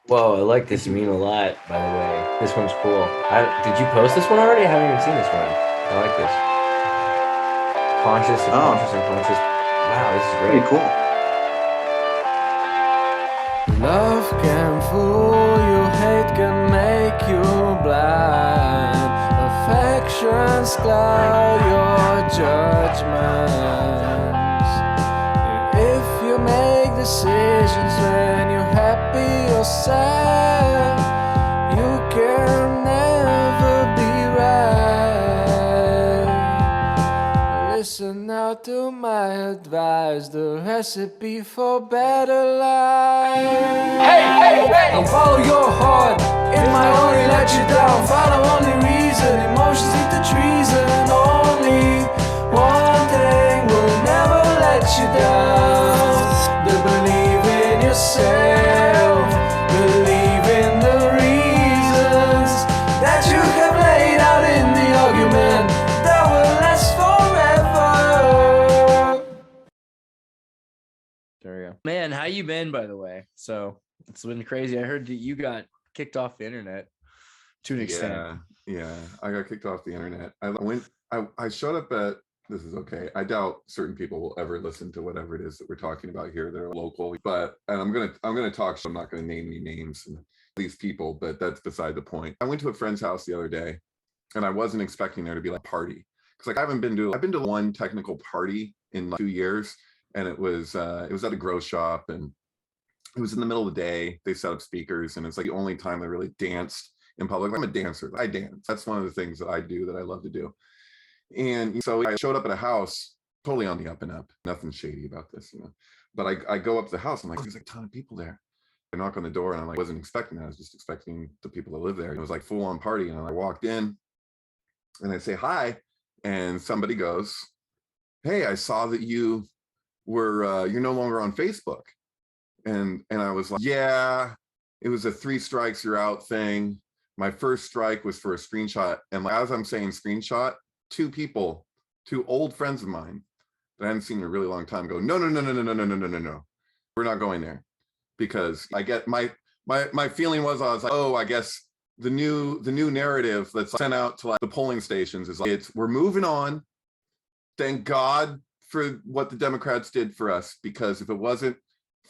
Whoa, I like this meme a lot, by the way. This one's cool. Did you post this one already? I haven't even seen this one. I like this. Conscious, subconscious, Oh, unconscious. Wow, this is pretty great. cool. Love can fool you, hate can make you blind. Affections cloud your judgments. If you make decisions when you're happy or sad, you can never be right. Listen now to my advice, the recipe for better life. Don't follow your heart, it might only let you down. Follow only reason, emotions lead to treason. Only one thing will never let you down. To believe in yourself, believe in the reasons that you have laid out in the argument that will last forever. There we go. Man, how you been, by the way? So it's been crazy. I heard that you got kicked off the internet to an extent. Yeah. I got kicked off the internet. I showed up at, this is okay. I doubt certain people will ever listen to whatever it is that we're talking about here. They're local, and I'm gonna talk. I'm not gonna name any names and these people, but that's beside the point. I went to a friend's house the other day, and I wasn't expecting there to be like a party because like I've been to one technical party in like 2 years, and it was at a grow shop, and it was in the middle of the day. They set up speakers, and it's like the only time I really danced in public. I'm a dancer. I dance. That's one of the things that I do that I love to do. And so I showed up at a house totally on the up and up. Nothing shady about this, But I go up to the house. I'm like, there's like a ton of people there. I knock on the door, and I'm like, wasn't expecting that. I was just expecting the people that live there. It was like full on party. And I walked in, and I say hi, and somebody goes, "Hey, I saw that you're no longer on Facebook." And I was like, yeah, it was a 3 strikes you're out thing. My first strike was for a screenshot. And like, as I'm saying screenshot, 2 people, 2 old friends of mine that I hadn't seen in a really long time go, no. We're not going there. Because I get my feeling was, I was like, oh, I guess the new narrative that's sent out to like the polling stations is like, we're moving on. Thank God for what the Democrats did for us, because if it wasn't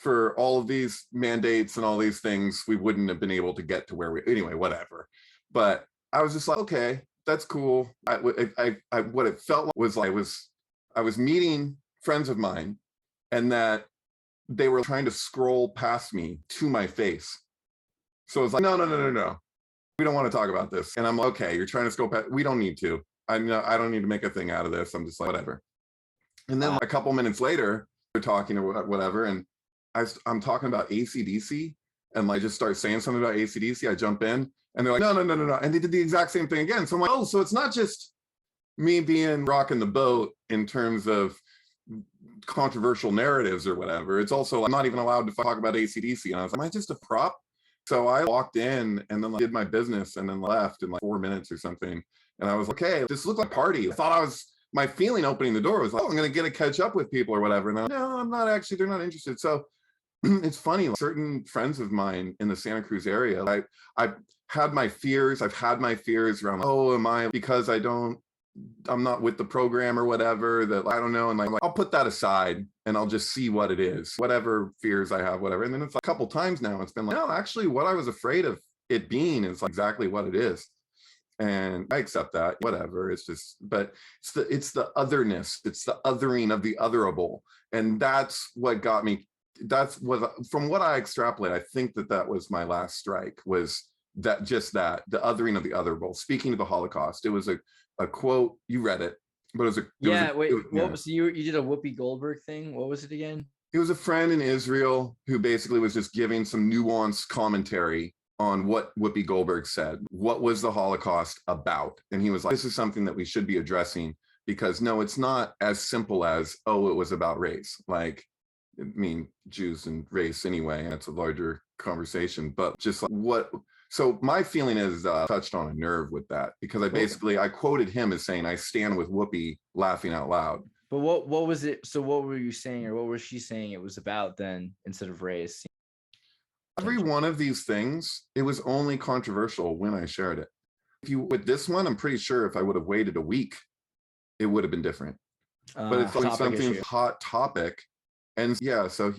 for all of these mandates and all these things, we wouldn't have been able to get to where anyway, whatever. But I was just like, okay, that's cool. What it felt like was like I was meeting friends of mine, and that they were trying to scroll past me to my face. So it's like, no. We don't want to talk about this. And I'm like, okay, you're trying to scroll past. We don't need to. I don't need to make a thing out of this. I'm just like, whatever. And then like a couple minutes later, they're talking or whatever, and I'm talking about AC/DC, and like just start saying something about AC/DC. I jump in, and they're like, no, and they did the exact same thing again. So I'm like, oh, so it's not just me being rocking the boat in terms of controversial narratives or whatever. It's also I'm not even allowed to talk about AC/DC. And I was like, am I just a prop? So I walked in and then like, did my business and then left in like 4 minutes or something. And I was like, okay, this looked like a party. I thought my feeling opening the door was like, oh, I'm going to get to catch up with people or whatever. And no, I'm not actually, they're not interested. So it's funny, like, certain friends of mine in the Santa Cruz area, I've had my fears around, like, oh, am I, because I'm not with the program or whatever, that I don't know. And like, I'll put that aside and I'll just see what it is, whatever fears I have, whatever. And then it's like a couple times now, it's been like, no, actually what I was afraid of it being is like exactly what it is. And I accept that, whatever. It's just, but it's the otherness, it's the othering of the otherable. And that's what got me. That's what, from what I extrapolate, I think that was my last strike, was that the othering of the otherable. Speaking of the Holocaust, it was a quote, you read it, but it was What was you did a Whoopi Goldberg thing? What was it again? It was a friend in Israel who basically was just giving some nuanced commentary on what Whoopi Goldberg said. What was the Holocaust about? And he was like, this is something that we should be addressing, because no, it's not as simple as, oh, it was about race. Like, I mean, Jews and race anyway, and it's a larger conversation, but just like what, so my feeling is touched on a nerve with that, because I quoted him as saying, I stand with Whoopi, laughing out loud. But what was it? So what were you saying, or what was she saying it was about then, instead of race? Every one of these things, it was only controversial when I shared it. With this one, I'm pretty sure if I would have waited a week, it would have been different. But it's like something hot topic. And yeah, so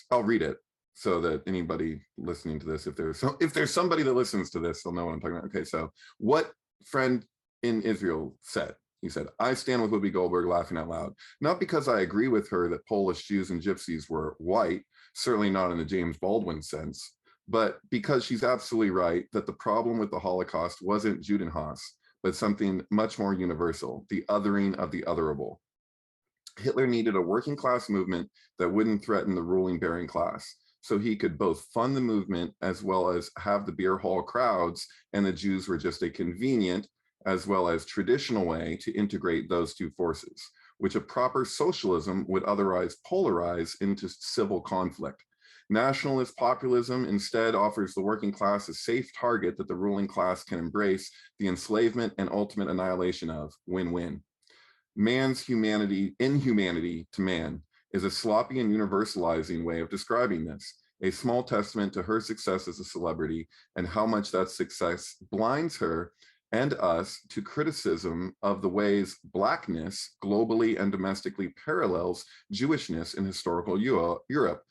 I'll read it so that anybody listening to this, if there's somebody that listens to this, they'll know what I'm talking about. Okay, so what friend in Israel said, he said, I stand with Whoopi Goldberg laughing out loud, not because I agree with her that Polish Jews and Gypsies were white, certainly not in the James Baldwin sense, but because she's absolutely right that the problem with the Holocaust wasn't Judenhass, but something much more universal, the othering of the otherable. Hitler needed a working class movement that wouldn't threaten the ruling bearing class, so he could both fund the movement as well as have the beer hall crowds, and the Jews were just a convenient as well as traditional way to integrate those two forces, which a proper socialism would otherwise polarize into civil conflict. Nationalist populism instead offers the working class a safe target that the ruling class can embrace the enslavement and ultimate annihilation of. Win-win. Man's inhumanity to man is a sloppy and universalizing way of describing this, a small testament to her success as a celebrity and how much that success blinds her and us to criticism of the ways Blackness globally and domestically parallels Jewishness in historical Europe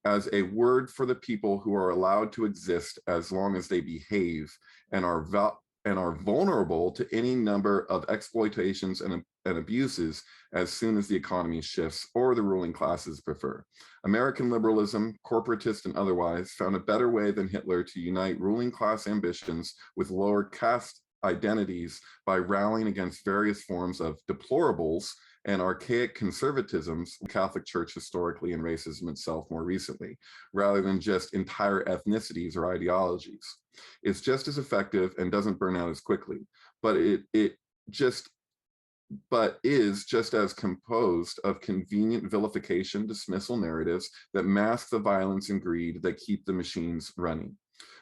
as a word for the people who are allowed to exist as long as they behave and are vulnerable to any number of exploitations and abuses as soon as the economy shifts or the ruling classes prefer. American liberalism, corporatist and otherwise, found a better way than Hitler to unite ruling class ambitions with lower caste identities by rallying against various forms of deplorables and archaic conservatisms, Catholic Church historically and racism itself more recently, rather than just entire ethnicities or ideologies. It's just as effective and doesn't burn out as quickly, but is just as composed of convenient vilification dismissal narratives that mask the violence and greed that keep the machines running.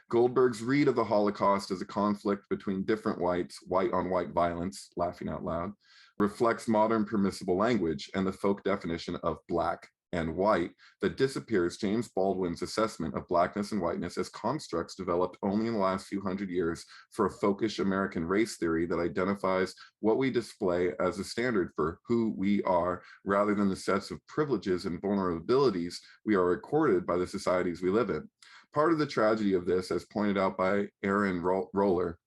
Goldberg's read of the Holocaust as a conflict between different whites, white on white violence, laughing out loud, reflects modern permissible language and the folk definition of black and white that disappears James Baldwin's assessment of blackness and whiteness as constructs developed only in the last few hundred years for a folkish American race theory that identifies what we display as a standard for who we are, rather than the sets of privileges and vulnerabilities we are accorded by the societies we live in. Part of the tragedy of this, as pointed out by Aaron Roller,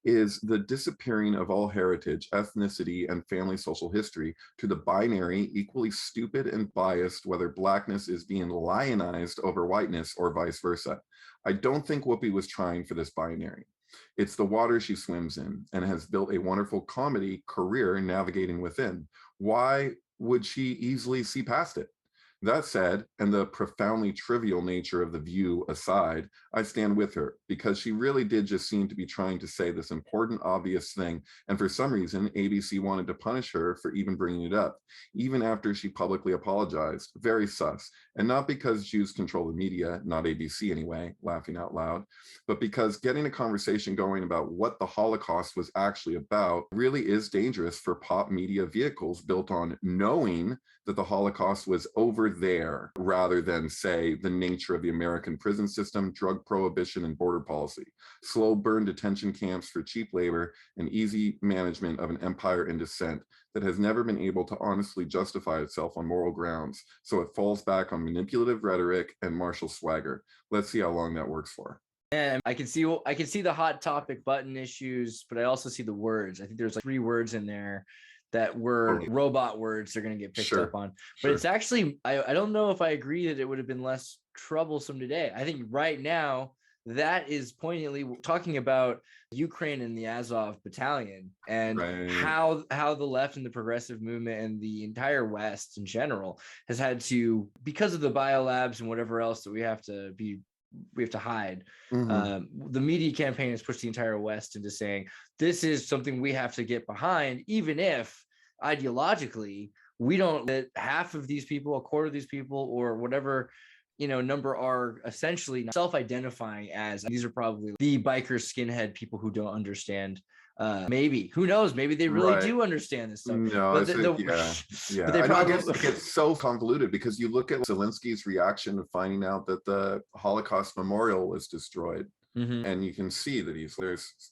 is the disappearing of all heritage, ethnicity, and family social history to the binary, equally stupid and biased, whether blackness is being lionized over whiteness or vice versa. I don't think Whoopi was trying for this binary. It's the water she swims in and has built a wonderful comedy career navigating within. Why would she easily see past it? That said, and the profoundly trivial nature of the view aside, I stand with her because she really did just seem to be trying to say this important, obvious thing. And for some reason, ABC wanted to punish her for even bringing it up, even after she publicly apologized. Very sus. And not because Jews control the media, not ABC anyway, laughing out loud, but because getting a conversation going about what the Holocaust was actually about really is dangerous for pop media vehicles built on knowing that the Holocaust was over there, rather than, say, the nature of the American prison system, drug prohibition, and border policy, slow burn detention camps for cheap labor, and easy management of an empire in descent that has never been able to honestly justify itself on moral grounds, so it falls back on manipulative rhetoric and martial swagger. Let's see how long that works for. And I can see the hot topic button issues, but I also see the words. I think there's like 3 words in there that were robot words they're going to get picked up on. But it's actually, I don't know if I agree that it would have been less troublesome today. I think right now that is poignantly talking about Ukraine and the Azov battalion and how the left and the progressive movement and the entire West in general has had to, because of the biolabs and whatever else that we have to hide. The media campaign has pushed the entire West into saying this is something we have to get behind, even if ideologically we don't let half of these people, a quarter of these people, or whatever number are essentially self-identifying as these are probably the biker skinhead people who don't understand Maybe, who knows? Maybe they really do understand this stuff. No, But yeah. but they I know, I probably guess it gets so convoluted because you look at Zelensky's reaction of finding out that the Holocaust Memorial was destroyed, and you can see that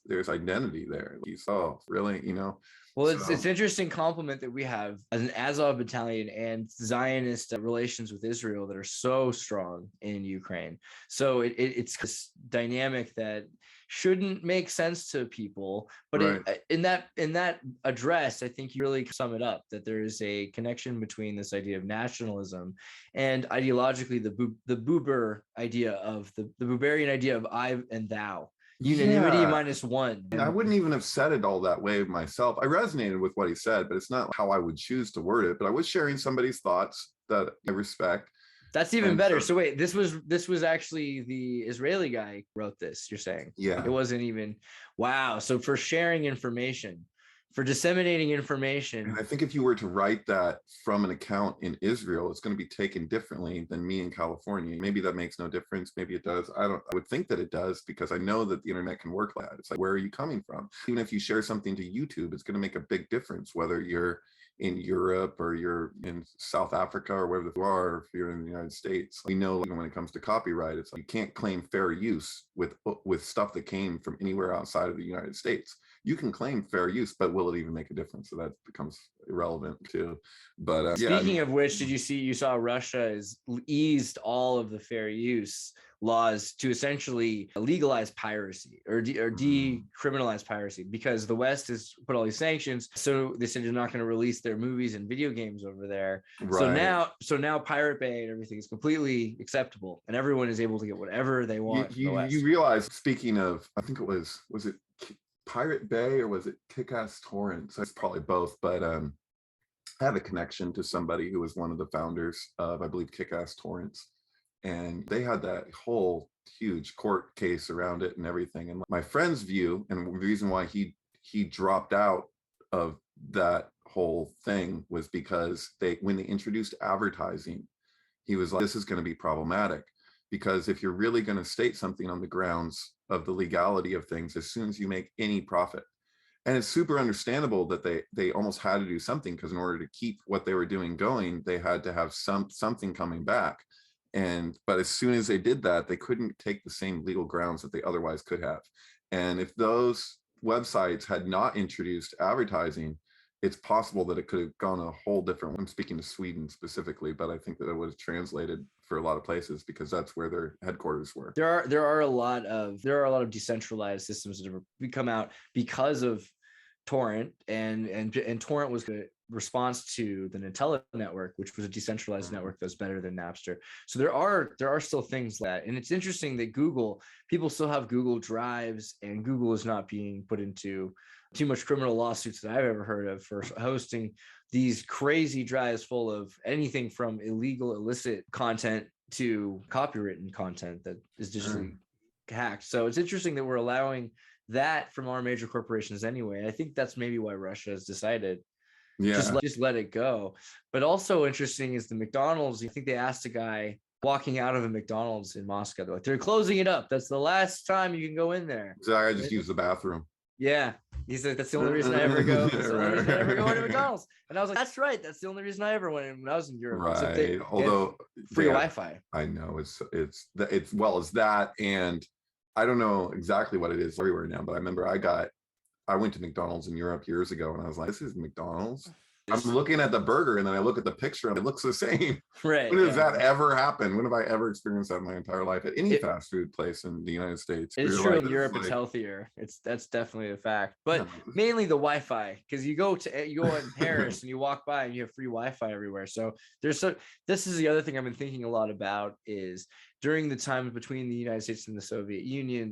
there's identity there. He's, oh, really? You know. Well, it's an interesting compliment that we have as an Azov battalion and Zionist relations with Israel that are so strong in Ukraine. So it's this dynamic that shouldn't make sense to people, but in that address, I think you really sum it up, that there is a connection between this idea of nationalism and ideologically the Buber idea of the Buberian idea of I and thou. Unanimity -1. I wouldn't even have said it all that way myself. I resonated with what he said, but it's not how I would choose to word it. But I was sharing somebody's thoughts that I respect. That's even better. So wait, this was actually the Israeli guy wrote this, you're saying? Yeah. It wasn't even, wow. So for sharing information, for disseminating information. And I think if you were to write that from an account in Israel, it's going to be taken differently than me in California. Maybe that makes no difference. Maybe it does. I would think that it does, because I know that the internet can work like that. It's like, where are you coming from? Even if you share something to YouTube, it's going to make a big difference whether you're in Europe or you're in South Africa or wherever you are, or if you're in the United States. We know, even when it comes to copyright, it's like you can't claim fair use with stuff that came from anywhere outside of the United States. You can claim fair use, but will it even make a difference? So that becomes irrelevant too. But speaking of which, did you saw Russia has eased all of the fair use laws to essentially legalize piracy or decriminalize piracy, because the West has put all these sanctions. So they said they're not going to release their movies and video games over there. Right. So now Pirate Bay and everything is completely acceptable, and everyone is able to get whatever they want. You realize, speaking of, I think it was it Pirate Bay or was it Kick-Ass Torrents? It's probably both, but I have a connection to somebody who was one of the founders of, I believe, Kick-Ass Torrents, and they had that whole huge court case around it and everything. And my friend's view, and the reason why he dropped out of that whole thing, was because when they introduced advertising, he was like, this is going to be problematic, because if you're really going to state something on the grounds of the legality of things, as soon as you make any profit, and it's super understandable that they almost had to do something, because in order to keep what they were doing going, they had to have something coming back. But as soon as they did that, they couldn't take the same legal grounds that they otherwise could have. And if those websites had not introduced advertising, it's possible that it could have gone a whole different. I'm speaking to Sweden specifically, but I think that it was translated for a lot of places because that's where their headquarters were. There are a lot of decentralized systems that have come out because of Torrent, and Torrent was a response to the Nutella network, which was a decentralized network that's better than Napster. So there are still things like that. And it's interesting that people still have Google Drives, and Google is not being put into too much criminal lawsuits that I've ever heard of for hosting these crazy drives full of anything from illicit content to copywritten content that is digitally hacked. So it's interesting that we're allowing that from our major corporations anyway. I think that's maybe why Russia has decided just let it go. But also interesting is the McDonald's. I think they asked a guy walking out of a McDonald's in Moscow, they're closing it up. That's the last time you can go in there. I just use the bathroom. Yeah. He said, that's the only reason I ever go. That's the only reason I ever go into McDonald's. And I was like, that's right. That's the only reason I ever went in when I was in Europe. Right. Although free Wi-Fi. I know it's well as that. And I don't know exactly what it is everywhere now, but I remember I went to McDonald's in Europe years ago, and I was like, this is McDonald's. I'm looking at the burger, and then I look at the picture, and it looks the same. Right. When does that ever happen? When have I ever experienced that in my entire life at any fast food place in the United States? It's true. In Europe, it's healthier. That's definitely a fact. But mainly the Wi-Fi, because you go in Paris and you walk by and you have free Wi-Fi everywhere. So this is the other thing I've been thinking a lot about is during the time between the United States and the Soviet Union,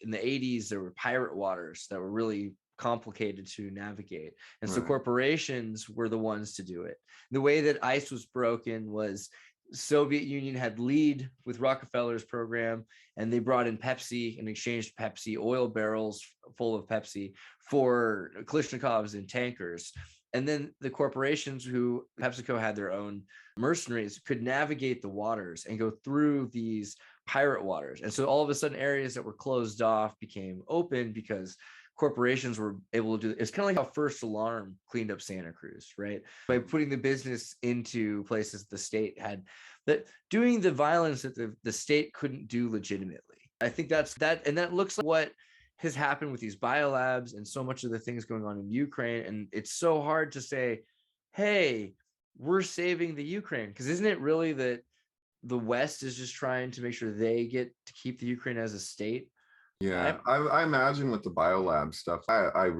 in the 80s, there were pirate waters that were really complicated to navigate, and so corporations were the ones to do it. The way that ice was broken was Soviet Union had lead with Rockefeller's program, and they brought in Pepsi and exchanged Pepsi oil barrels full of Pepsi for Kalashnikovs and tankers. And then the corporations who PepsiCo had their own mercenaries could navigate the waters and go through these pirate waters. And so all of a sudden areas that were closed off became open because corporations were able to do. It's kind of like how First Alarm cleaned up Santa Cruz, right? By putting the business into places the state had, that doing the violence that the state couldn't do legitimately. I think that's that, and that looks like what has happened with these biolabs and so much of the things going on in Ukraine. And it's so hard to say, hey, we're saving the Ukraine, because isn't it really that the West is just trying to make sure they get to keep the Ukraine as a state? Yeah, I imagine with the biolab stuff, I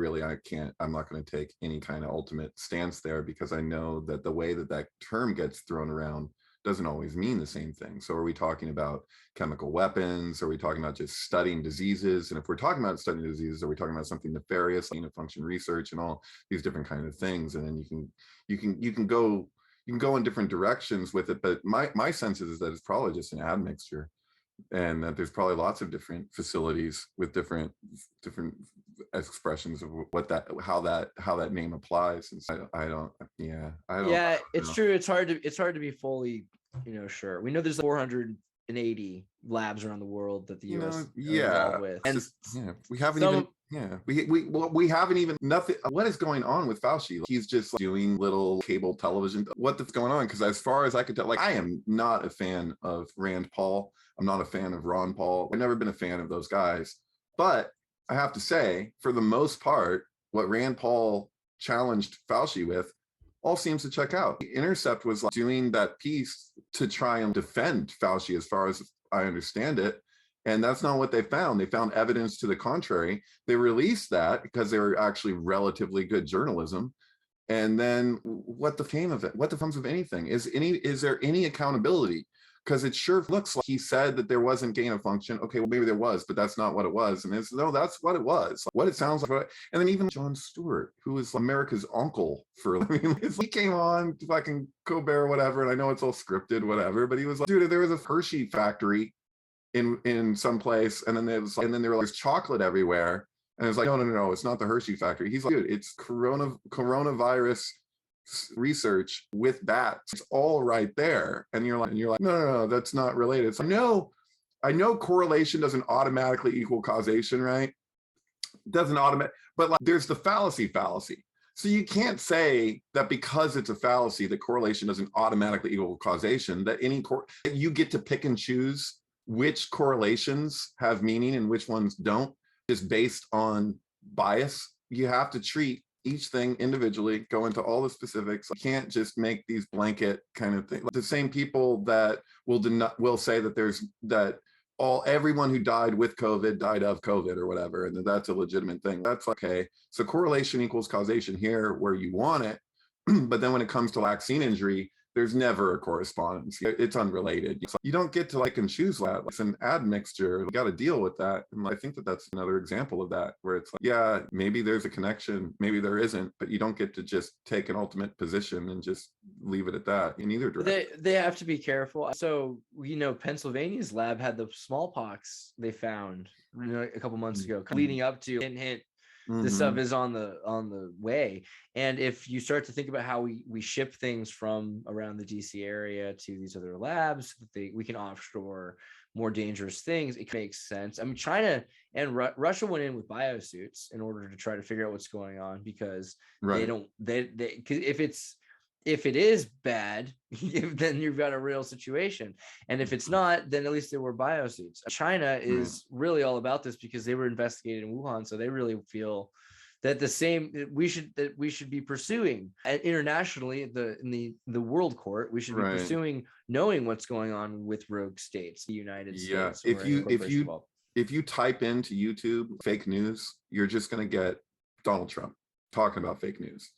can't, I'm not going to take any kind of ultimate stance there, because I know that the way that that term gets thrown around doesn't always mean the same thing. So are we talking about chemical weapons? Are we talking about just studying diseases? And if we're talking about studying diseases, are we talking about something nefarious, like function research and all these different kinds of things? And then you can go in different directions with it. But my sense is that it's probably just an admixture, and that there's probably lots of different facilities with different expressions of what that, how that name applies. And so I don't it's true. It's hard to be fully, sure. We know there's 480 labs around the world that the US is involved with, and we haven't even nothing. What is going on with Fauci? He's just doing little cable television. What's going on? Because as far as I could tell, I am not a fan of Rand Paul. I'm not a fan of Ron Paul. I've never been a fan of those guys. But I have to say, for the most part, what Rand Paul challenged Fauci with all seems to check out. The Intercept was doing that piece to try and defend Fauci, as far as I understand it. And that's not what they found. They found evidence to the contrary. They released that because they were actually relatively good journalism. And then what became of it? What becomes of anything? Is there any accountability? Because it sure looks like he said that there wasn't gain of function. Okay, well, maybe there was, but that's not what it was. And it's, no, that's what it was. What it sounds like. And then even Jon Stewart, who was America's uncle for, he came on fucking Colbert or whatever, and I know it's all scripted, whatever, but he was like, dude, there was a Hershey factory in some place, and then there was like chocolate everywhere. And it's like, no, it's not the Hershey factory. He's like, dude, it's coronavirus research with bats. It's all right there. And you're like, no, that's not related. So I know correlation doesn't automatically equal causation, right? It doesn't automatically, but there's the fallacy. So you can't say that because it's a fallacy that correlation doesn't automatically equal causation, that you get to pick and choose which correlations have meaning and which ones don't, just based on bias. You have to treat each thing individually, go into all the specifics. You can't just make these blanket kind of things. The same people that will say that everyone who died with COVID died of COVID or whatever, and that's a legitimate thing. That's okay. So correlation equals causation here where you want it, but then when it comes to vaccine injury, there's never a correspondence. It's unrelated. So you don't get to and choose that. It's an admixture. You got to deal with that. And I think that's another example of that, where it's maybe there's a connection, maybe there isn't, but you don't get to just take an ultimate position and just leave it at that in either direction. They have to be careful. So, Pennsylvania's lab had the smallpox they found a couple months ago, leading up to hint. This stuff is on the way. And if you start to think about how we ship things from around the DC area to these other labs, we can offshore more dangerous things. It makes sense. I mean, China and Russia went in with biosuits in order to try to figure out what's going on, because if it is bad, then you've got a real situation. And if it's not, then at least there were biosuits. China is really all about this because they were investigated in Wuhan. So they really feel that we should be pursuing internationally in the world court. We should be pursuing knowing what's going on with rogue states, the United States. If you type into YouTube fake news, you're just going to get Donald Trump talking about fake news.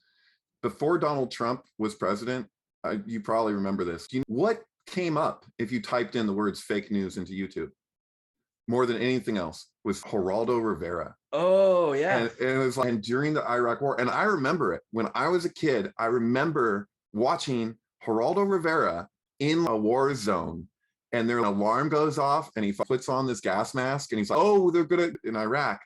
Before Donald Trump was president, you probably remember this. What came up if you typed in the words fake news into YouTube? More than anything else was Geraldo Rivera. Oh, yeah. And it was and during the Iraq War. And I remember it. When I was a kid, I remember watching Geraldo Rivera in a war zone, and their alarm goes off and he puts on this gas mask and he's like, oh, they're good in Iraq.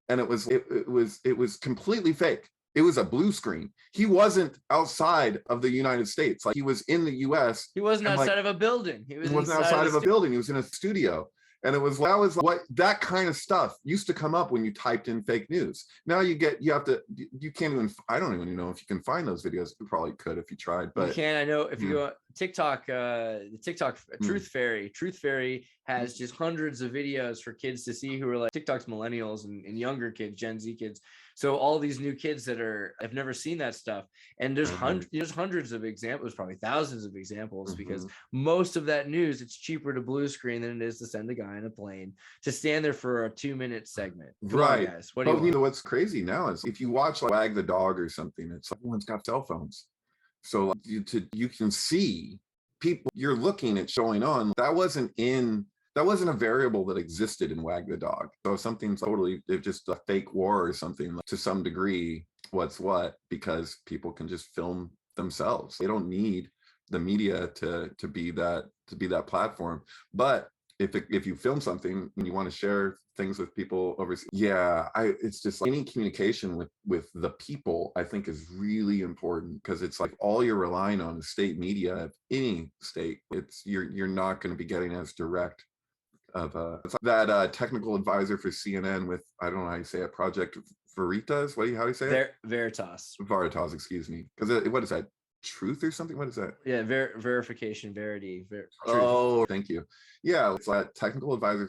And it was completely fake. It was a blue screen. He wasn't outside of the United States. He was in the US. He wasn't outside of a building. He wasn't outside of a building. He was in a studio. And it was that was what that kind of stuff used to come up when you typed in fake news. Now you can't even, I don't even know if you can find those videos. You probably could if you tried, but you can. I know if you go TikTok, the TikTok Truth Fairy has just hundreds of videos for kids to see who are like TikTok's millennials and younger kids, Gen Z kids. So all these new kids that have never seen that stuff, and there's hundreds of examples, probably thousands of examples, because most of that news, it's cheaper to blue screen than it is to send a guy on a plane to stand there for a 2-minute segment. Come on, guys. What do you want? You know what's crazy now is if you watch like Wag the Dog or something, it's like everyone's got cell phones, so like, you can see people you're looking at showing on. That wasn't a variable that existed in Wag the Dog. So something's totally, it's just a fake war or something to some degree, what's what, because people can just film themselves. They don't need the media to be that platform. But if you film something and you want to share things with people overseas, it's just like any communication with the people, I think is really important, because it's like all you're relying on is state media of any state. You're not going to be getting as direct of that technical advisor for CNN with, I don't know how you say it, Project Veritas. How do you say it? Veritas, excuse me. Because what is that? Truth or something? What is that? Yeah, verification, verity. Oh, thank you. Yeah, it's that technical advisor.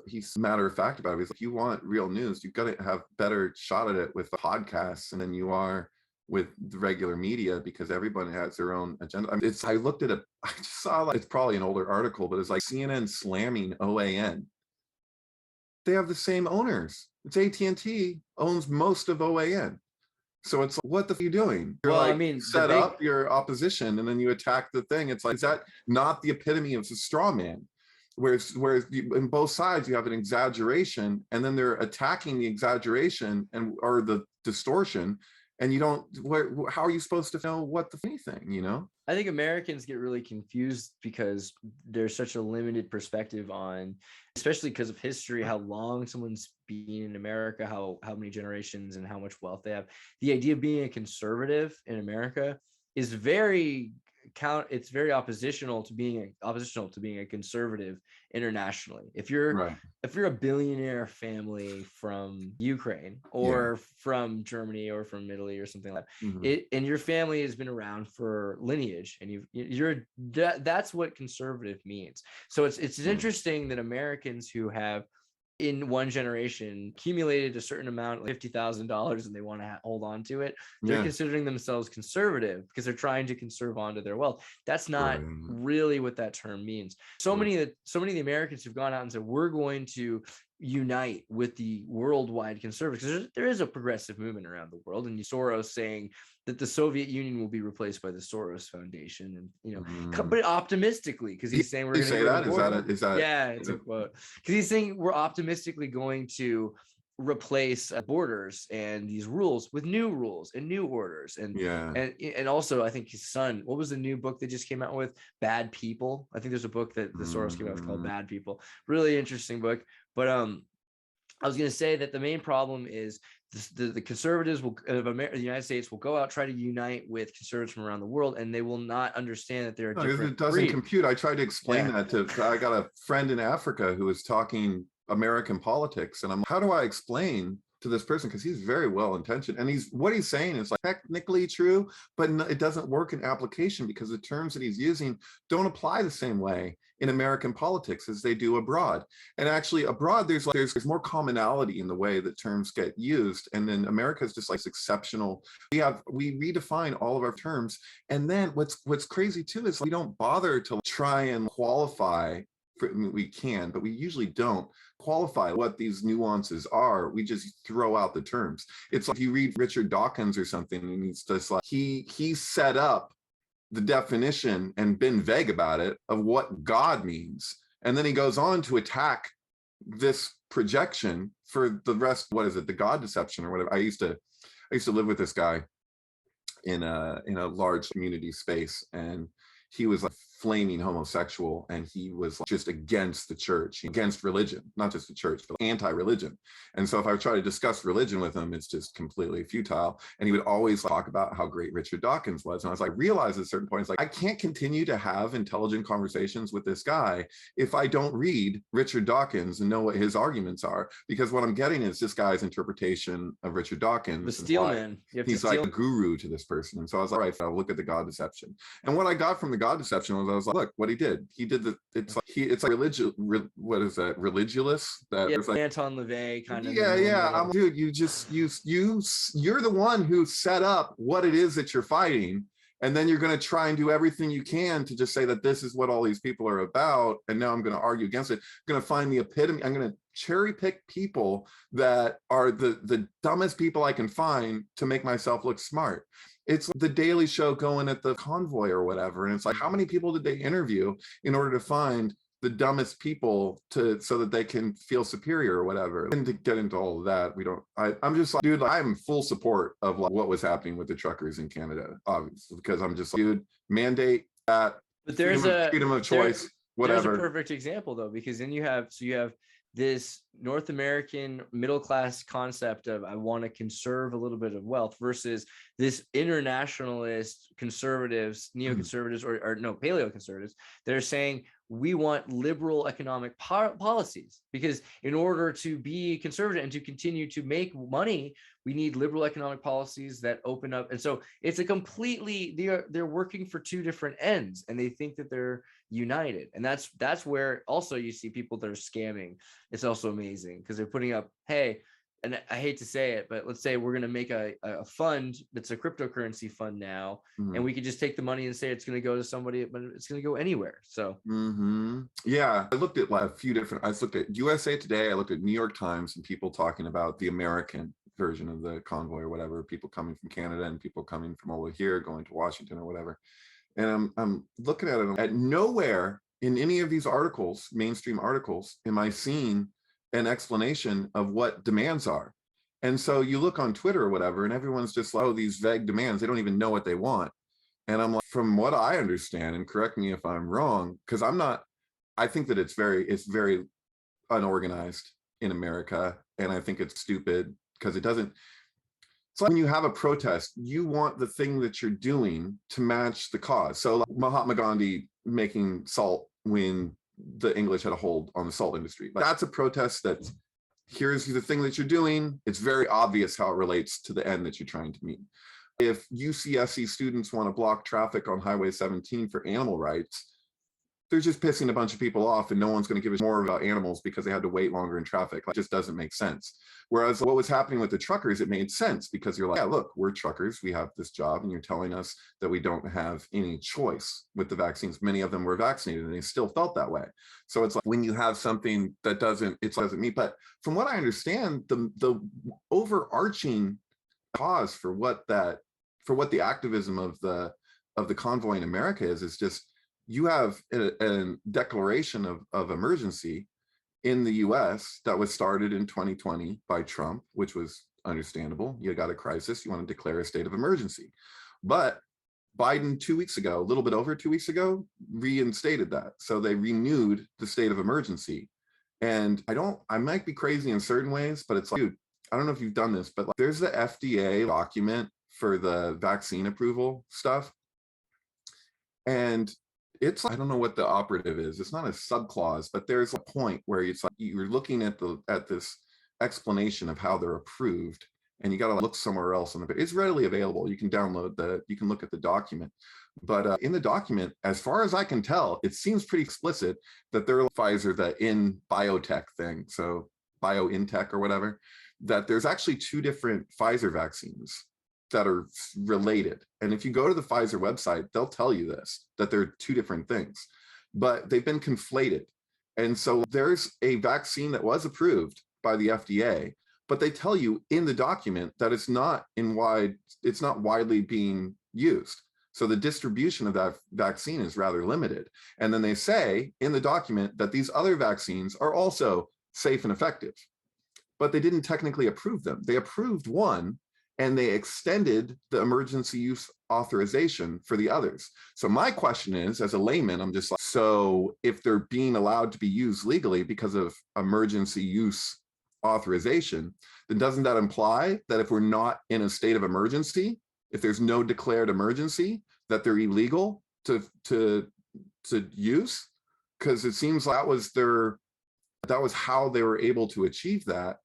He's matter of fact about it. He's like, if you want real news, you've got to have better shot at it with the podcasts than you are with the regular media, because everybody has their own agenda. I mean, I looked at it, I just saw, like, it's probably an older article, but it's like CNN slamming OAN. They have the same owners. It's AT&T owns most of OAN. So it's like, what the f are you doing? You're set up your opposition and then you attack the thing. It's like, is that not the epitome of a straw man? Whereas in both sides, you have an exaggeration, and then they're attacking the exaggeration or the distortion. And you don't, how are you supposed to know what the anything, you know? I think Americans get really confused because there's such a limited perspective on, especially because of history, how long someone's been in America, how many generations and how much wealth they have. The idea of being a conservative in America is very oppositional to being a conservative internationally. If you're a billionaire family from Ukraine or from Germany or from Italy or something like that, and your family has been around for lineage, and that's what conservative means. So it's interesting that Americans who have in one generation accumulated a certain amount, like $50,000, and they want to hold on to it, they're considering themselves conservative because they're trying to conserve onto their wealth. That's not really what that term means. So many of the Americans who've gone out and said, we're going to unite with the worldwide conservatives, because there is a progressive movement around the world, and Soros saying that the Soviet Union will be replaced by the Soros Foundation, and but optimistically, because he's saying we're going to say that. Is that yeah, it's a quote, because he's saying we're optimistically going to replace borders and these rules with new rules and new orders, and also I think his son, what was the new book that just came out with, Bad People? I think there's a book that the Soros came out with called Bad People. Really interesting book. But I was going to say that the main problem is the conservatives the United States will go out, try to unite with conservatives from around the world, and they will not understand that they're a different it doesn't compute. I tried to explain that I got a friend in Africa who was talking American politics, and I'm like, how do I explain to this person, because he's very well intentioned, and what he's saying is like technically true, but it doesn't work in application, because the terms that he's using don't apply the same way in American politics as they do abroad. And actually abroad, there's more commonality in the way that terms get used, and then America is just like exceptional. We redefine all of our terms, and then what's crazy too is we don't bother to try and qualify. We can, but we usually don't qualify what these nuances are. We just throw out the terms. It's like you read Richard Dawkins or something, and he's just like, he set up the definition and been vague about it of what God means, and then he goes on to attack this projection for the rest. What is it, the God deception or whatever? I used to live with this guy in a large community space, and he was like flaming homosexual, and he was just against the church, against religion, not just the church, but anti-religion. And so if I try to discuss religion with him, it's just completely futile. And he would always talk about how great Richard Dawkins was. And I was like, realize at certain points, like, I can't continue to have intelligent conversations with this guy if I don't read Richard Dawkins and know what his arguments are, because what I'm getting is this guy's interpretation of Richard Dawkins. The Steelman. He's like a guru to this person. And so I was like, all right, I'll look at the God deception. And what I got from the God deception was, I was like, look, what he did. He did it's like religious, what is that? Religious? That yeah, like Anton LaVey kind of. Yeah. Dude, you're the one who set up what it is that you're fighting. And then you're going to try and do everything you can to just say that this is what all these people are about. And now I'm going to argue against it. I'm going to find the epitome. I'm going to cherry pick people that are the dumbest people I can find to make myself look smart. It's like the Daily Show going at the convoy or whatever. And it's like, how many people did they interview in order to find the dumbest people so that they can feel superior or whatever? And to get into all of that, I'm just like, dude, I'm full support of like what was happening with the truckers in Canada, obviously, because I'm just like, dude, mandate that. But there's freedom of choice, whatever. There's a perfect example though, because then you have this North American middle class concept of, I want to conserve a little bit of wealth, versus this internationalist conservatives, neoconservatives, or no, paleoconservatives. They're saying we want liberal economic policies, because in order to be conservative and to continue to make money, we need liberal economic policies that open up. And so it's a completely, they're working for two different ends, and they think that they're united. And that's where also you see people that are scamming. It's also amazing because they're putting up, hey, and I hate to say it, but let's say we're going to make a fund that's a cryptocurrency fund now, and we could just take the money and say it's going to go to somebody, but it's going to go anywhere. So yeah, I looked at like a few different, I looked at USA Today, I looked at New York Times, and people talking about the American version of the convoy or whatever, people coming from Canada and people coming from over here going to Washington or whatever. And I'm looking at it, at nowhere in any of these articles, mainstream articles, am I seeing an explanation of what demands are. And so you look on Twitter or whatever, and everyone's just like, oh, these vague demands, they don't even know what they want. And I'm like, from what I understand, and correct me if I'm wrong, because I think that it's very unorganized in America. And I think it's stupid because it doesn't. It's like when you have a protest, you want the thing that you're doing to match the cause. So like Mahatma Gandhi making salt when the English had a hold on the salt industry. That's a protest that here's the thing that you're doing. It's very obvious how it relates to the end that you're trying to meet. If UCSC students want to block traffic on Highway 17 for animal rights, they're just pissing a bunch of people off, and no one's going to give a more about animals because they had to wait longer in traffic. Like, it just doesn't make sense. Whereas what was happening with the truckers, it made sense because you're like, yeah, look, we're truckers, we have this job, and you're telling us that we don't have any choice with the vaccines. Many of them were vaccinated and they still felt that way. So it's like when you have something that doesn't meet. But from what I understand, the overarching cause for what the activism of the convoy in America is just, you have a declaration of emergency in the US that was started in 2020 by Trump, which was understandable. You got a crisis, you want to declare a state of emergency. But Biden 2 weeks ago, a little bit over 2 weeks ago, reinstated that. So they renewed the state of emergency. And I might be crazy in certain ways, but it's like, dude, I don't know if you've done this, but like, there's the FDA document for the vaccine approval stuff. And it's, I don't know what the operative is. It's not a subclause, but there's a point where it's like you're looking at this explanation of how they're approved, and you got to look somewhere else on it's readily available. You can you can look at the document. But in the document, as far as I can tell, it seems pretty explicit that they're Pfizer, the in biotech thing, so BioNTech or whatever, that there's actually two different Pfizer vaccines that are related. And if you go to the Pfizer website, they'll tell you this, that they're two different things, but they've been conflated. And so there's a vaccine that was approved by the FDA, but they tell you in the document that it's not widely being used. So the distribution of that vaccine is rather limited. And then they say in the document that these other vaccines are also safe and effective, but they didn't technically approve them. They approved one, and they extended the emergency use authorization for the others. So my question is, as a layman, I'm just like, so if they're being allowed to be used legally because of emergency use authorization, then doesn't that imply that if we're not in a state of emergency, if there's no declared emergency, that they're illegal to use? Because it seems that was how they were able to achieve that.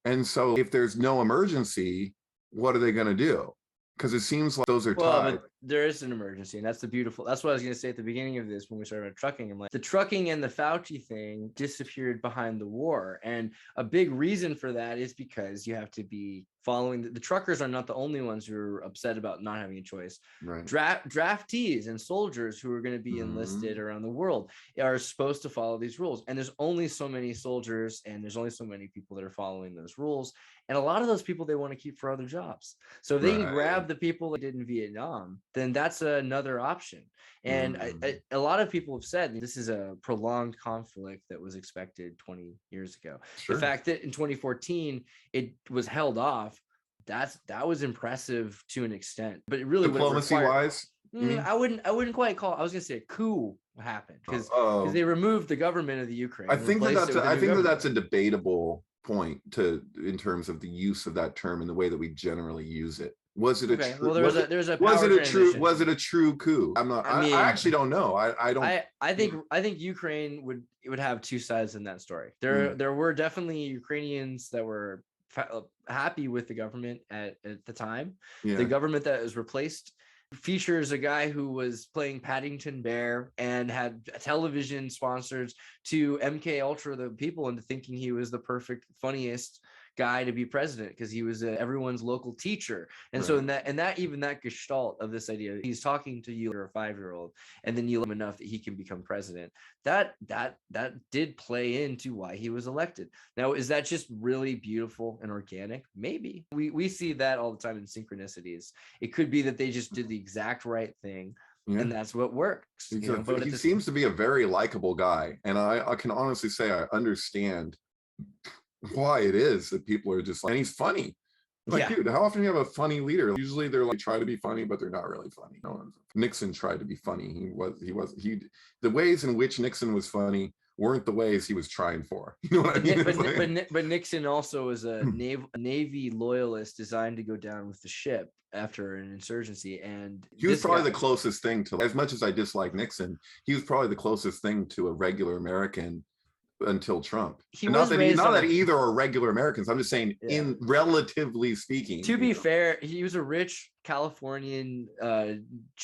And so if there's no emergency, what are they going to do? Because it seems like those are tied. But there is an emergency, and that's what I was going to say at the beginning of this when we started about trucking. I'm like, the trucking and the Fauci thing disappeared behind the war, and a big reason for that is because you have to be following the truckers are not the only ones who are upset about not having a choice. Right. Draftees and soldiers who are going to be enlisted around the world are supposed to follow these rules, and there's only so many soldiers and there's only so many people that are following those rules, and a lot of those people they want to keep for other jobs. So if they can grab the people that did in Vietnam, then that's another option. And a lot of people have said this is a prolonged conflict that was expected 20 years ago. The fact that in 2014 it was held off, that was impressive to an extent, but it really diplomacy wise, I wouldn't quite call it. I was gonna say a coup happened because they removed the government of the Ukraine. I think that's a debatable point in terms of the use of that term and the way that we generally use it. Was it a true coup? I actually don't know. I think Ukraine would have two sides in that story. There were definitely Ukrainians that were happy with the government at the time. The government that was replaced features a guy who was playing Paddington Bear and had television sponsors to MK Ultra the people into thinking he was the perfect, funniest guy to be president because he was everyone's local teacher. And so in that gestalt of this idea, he's talking to you, you're a 5-year-old, and then you love him enough that he can become president. That did play into why he was elected. Now, is that just really beautiful and organic? Maybe. We see that all the time in synchronicities. It could be that they just did the exact right thing. And that's what works. But he seems to be a very likable guy. And I can honestly say I understand why it is that people are just like, and he's funny. Like, dude, how often do you have a funny leader? Usually they're like try to be funny, but they're not really funny. Nixon tried to be funny. The ways in which Nixon was funny weren't the ways he was trying for. You know what I mean? But Nixon also was a Navy loyalist designed to go down with the ship after an insurgency. And he was probably the closest thing to, as much as I dislike Nixon, he was probably the closest thing to a regular American until Trump. Not that either are regular Americans. I'm just saying, in relatively speaking. To be fair, he was a rich Californian,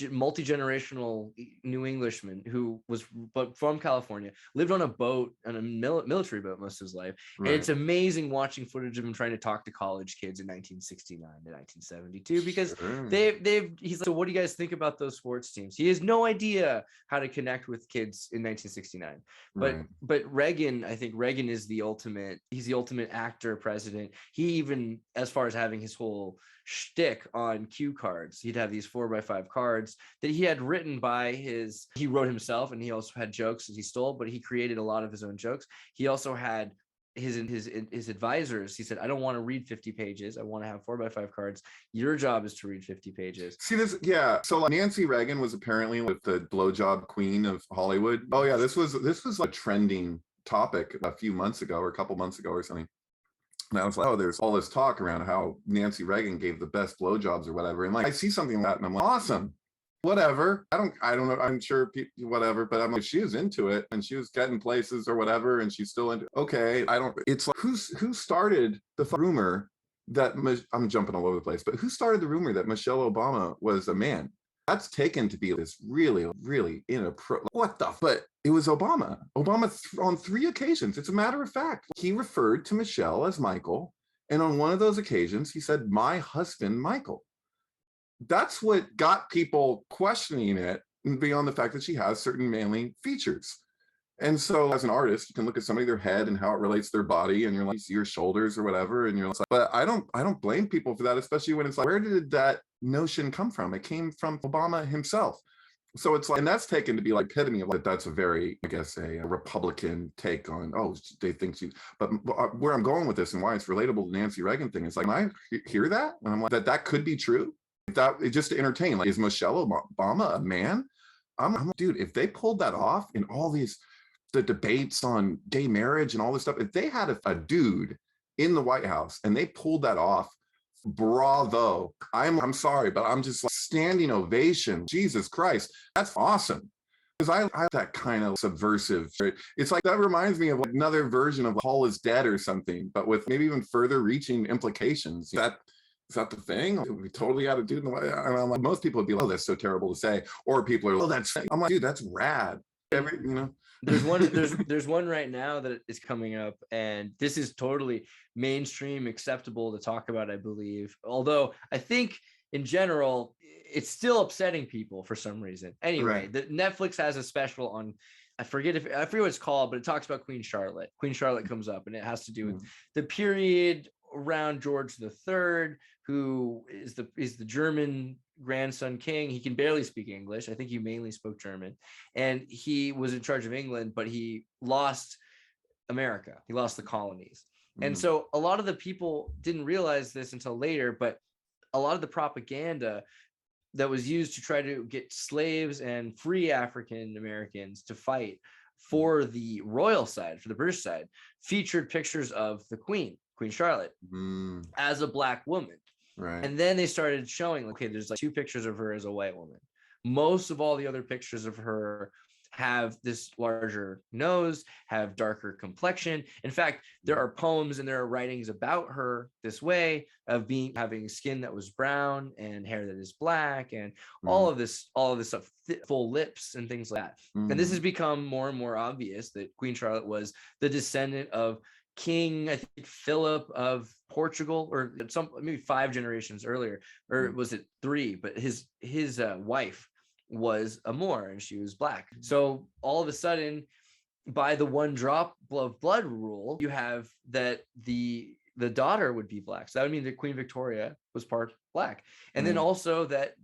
multi-generational New Englishman who was from California, lived on a boat, on a military boat most of his life. And it's amazing watching footage of him trying to talk to college kids in 1969 to 1972 because he's like, so what do you guys think about those sports teams? He has no idea how to connect with kids in 1969. But Reagan, I think Reagan is he's the ultimate actor president. He even, as far as having his whole shtick on cue cards, he'd have these 4x5 cards that he had written he wrote himself, and he also had jokes that he stole, but he created a lot of his own jokes. He also had his advisors. He said, I don't want to read 50 pages. I want to have 4x5 cards. Your job is to read 50 pages. See this? Yeah. So like Nancy Reagan was apparently with the blowjob queen of Hollywood. Oh yeah. This was like a trending topic a few months ago or a couple months ago or something. And I was like, oh, there's all this talk around how Nancy Reagan gave the best blowjobs or whatever. And like, I see something like that and I'm like, awesome, whatever. I don't know. I'm sure people, whatever, but I'm like, she was into it and she was getting places or whatever. And she's still into it. Okay. It's like, who started the rumor that, I'm jumping all over the place, but who started the rumor that Michelle Obama was a man? That's taken to be this really, really inappropriate. What the? But it was Obama. Obama on 3 occasions. It's a matter of fact. He referred to Michelle as Michael. And on one of those occasions, he said, my husband, Michael. That's what got people questioning it beyond the fact that she has certain manly features. And so as an artist, you can look at somebody, their head and how it relates to their body, and you're like, you see your shoulders or whatever. And you're like, but I don't blame people for that, especially when it's like, where did that notion come from? It came from Obama himself. So it's like, and that's taken to be like epitome of like, that's a very, I guess, a Republican take on, oh, they think she, but where I'm going with this and why it's relatable to Nancy Reagan thing is like, when I hear that, and I'm like, that could be true. That just to entertain, like, is Michelle Obama a man? I'm dude, if they pulled that off in all these, the debates on gay marriage and all this stuff, if they had a dude in the White House and they pulled that off, bravo. I'm sorry, but I'm just like standing ovation. Jesus Christ, that's awesome. Because I that kind of subversive. It's like that reminds me of like another version of Paul is Dead or something, but with maybe even further reaching implications. Is that the thing? We totally got to do. And I'm like, most people would be like, oh, that's so terrible to say. Or people are, oh, that's. I'm like, dude, that's rad. There's one right now that is coming up, and this is totally mainstream acceptable to talk about, I believe. Although I think in general, it's still upsetting people for some reason. Anyway, the Netflix has a special on, I forget what it's called, but it talks about Queen Charlotte. Queen Charlotte comes up, and it has to do with the period around George III, who is the German grandson king. He can barely speak English. I think he mainly spoke German, and he was in charge of England, but he lost America. He lost the colonies. And so a lot of the people didn't realize this until later, but a lot of the propaganda that was used to try to get slaves and free African Americans to fight for the royal side, for the British side, featured pictures of the Queen Charlotte, as a Black woman. Right. And then they started showing, okay, there's like 2 pictures of her as a white woman. Most of all the other pictures of her have this larger nose, have darker complexion. In fact, there are poems and there are writings about her this way, of having skin that was brown and hair that is black, and all of this stuff, full lips and things like that. And this has become more and more obvious that Queen Charlotte was the descendant of King, I think, Philip of Portugal, or maybe 5 generations earlier, or was it 3? But his wife was a Moor, and she was Black. So all of a sudden, by the 1 drop of blood rule, you have that the daughter would be Black. So that would mean that Queen Victoria was part Black, and then also that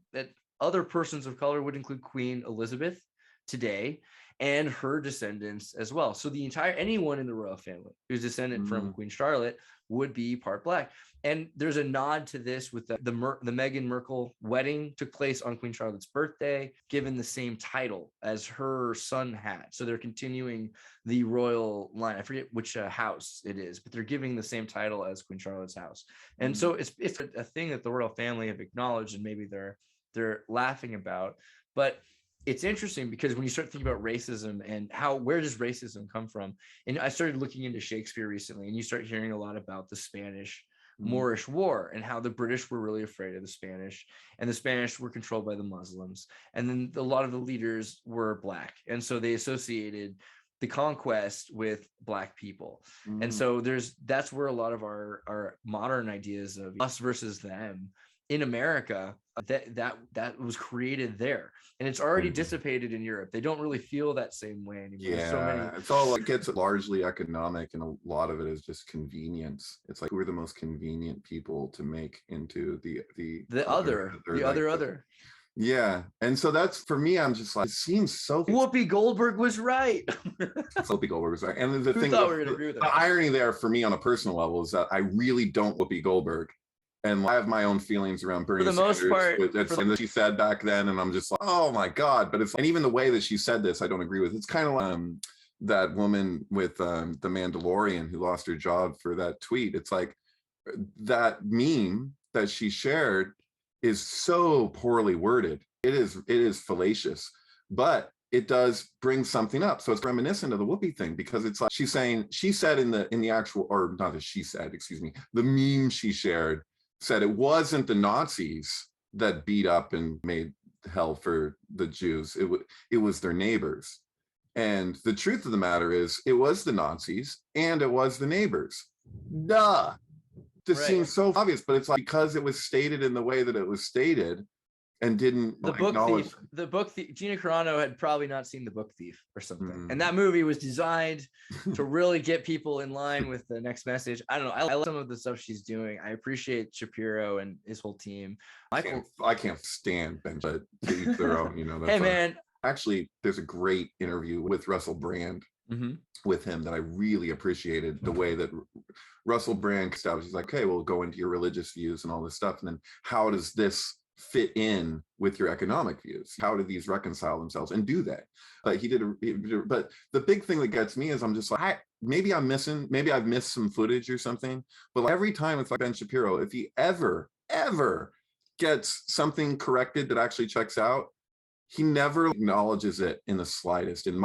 other persons of color would include Queen Elizabeth today and her descendants as well. So anyone in the royal family who's descendant from Queen Charlotte would be part Black. And there's a nod to this with the Meghan Markle wedding took place on Queen Charlotte's birthday, given the same title as her son had. So they're continuing the royal line. I forget which house it is, but they're giving the same title as Queen Charlotte's house. And so it's a thing that the royal family have acknowledged, and maybe they're laughing about. But it's interesting because when you start thinking about racism and where does racism come from? And I started looking into Shakespeare recently, and you start hearing a lot about the Spanish Moorish War and how the British were really afraid of the Spanish, and the Spanish were controlled by the Muslims. And then a lot of the leaders were Black. And so they associated the conquest with Black people. And so that's where a lot of our modern ideas of us versus them in America, that was created there, and it's already dissipated in Europe. They don't really feel that same way anymore. Yeah, it's all like, it's largely economic, and a lot of it is just convenience. It's like, who are the most convenient people to make into the other. Yeah, and so that's, for me, I'm just like, it seems so. Whoopi Goldberg was right. Whoopi Goldberg was right, and the thing, the irony there for me on a personal level is that I really don't Whoopi Goldberg. And I have my own feelings around Bernie Sanders. For the most part, and she said back then, and I'm just like, oh my God. But and even the way that she said this, I don't agree with. It's kind of like that woman with the Mandalorian who lost her job for that tweet. It's like that meme that she shared is so poorly worded. It is fallacious, but it does bring something up. So it's reminiscent of the Whoopi thing, because it's like she said in the actual, or not that she said, excuse me, the meme she shared said it wasn't the Nazis that beat up and made hell for the Jews. It was their neighbors. And the truth of the matter is, it was the Nazis and it was the neighbors. Duh. This seems so obvious, but it's like, because it was stated in the way that it was stated, and didn't acknowledge the book thief. Gina Carano had probably not seen The Book Thief or something, and Mm. that movie was designed to really get people in line with the next message. I don't know. I love some of the stuff she's doing. I appreciate Shapiro and his whole team. I can't stand Ben, but to each their own. That's Hey man, actually, there's a great interview with Russell Brand with him that I really appreciated, the way that Russell Brand established. He's like, okay, we'll go into your religious views and all this stuff, and then how does this fit in with your economic views? How do these reconcile themselves, and do they? But but the big thing that gets me is I'm just like, maybe I've missed some footage or something, but like every time it's like Ben Shapiro, if he ever gets something corrected that actually checks out, he never acknowledges it in the slightest in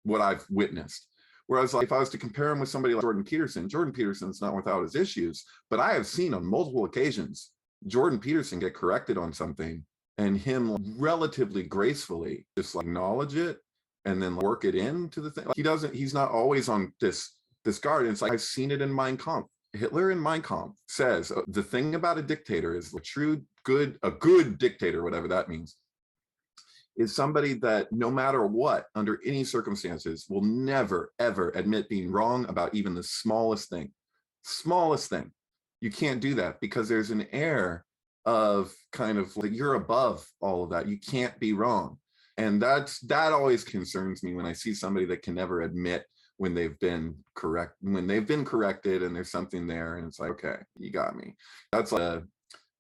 what I've witnessed. Whereas like if I was to compare him with somebody like Jordan Peterson's not without his issues, but I have seen on multiple occasions Jordan Peterson get corrected on something and him relatively gracefully just like acknowledge it and then work it into the thing. Like he's not always on this guard. And it's like, I've seen it in Mein Kampf. Hitler in Mein Kampf says the thing about a dictator is a good dictator, whatever that means, is somebody that no matter what, under any circumstances, will never, ever admit being wrong about even the smallest thing. You can't do that because there's an air of kind of like you're above all of that. You can't be wrong. And that always concerns me when I see somebody that can never admit when they've been corrected and there's something there. And it's like, okay, you got me. That's like,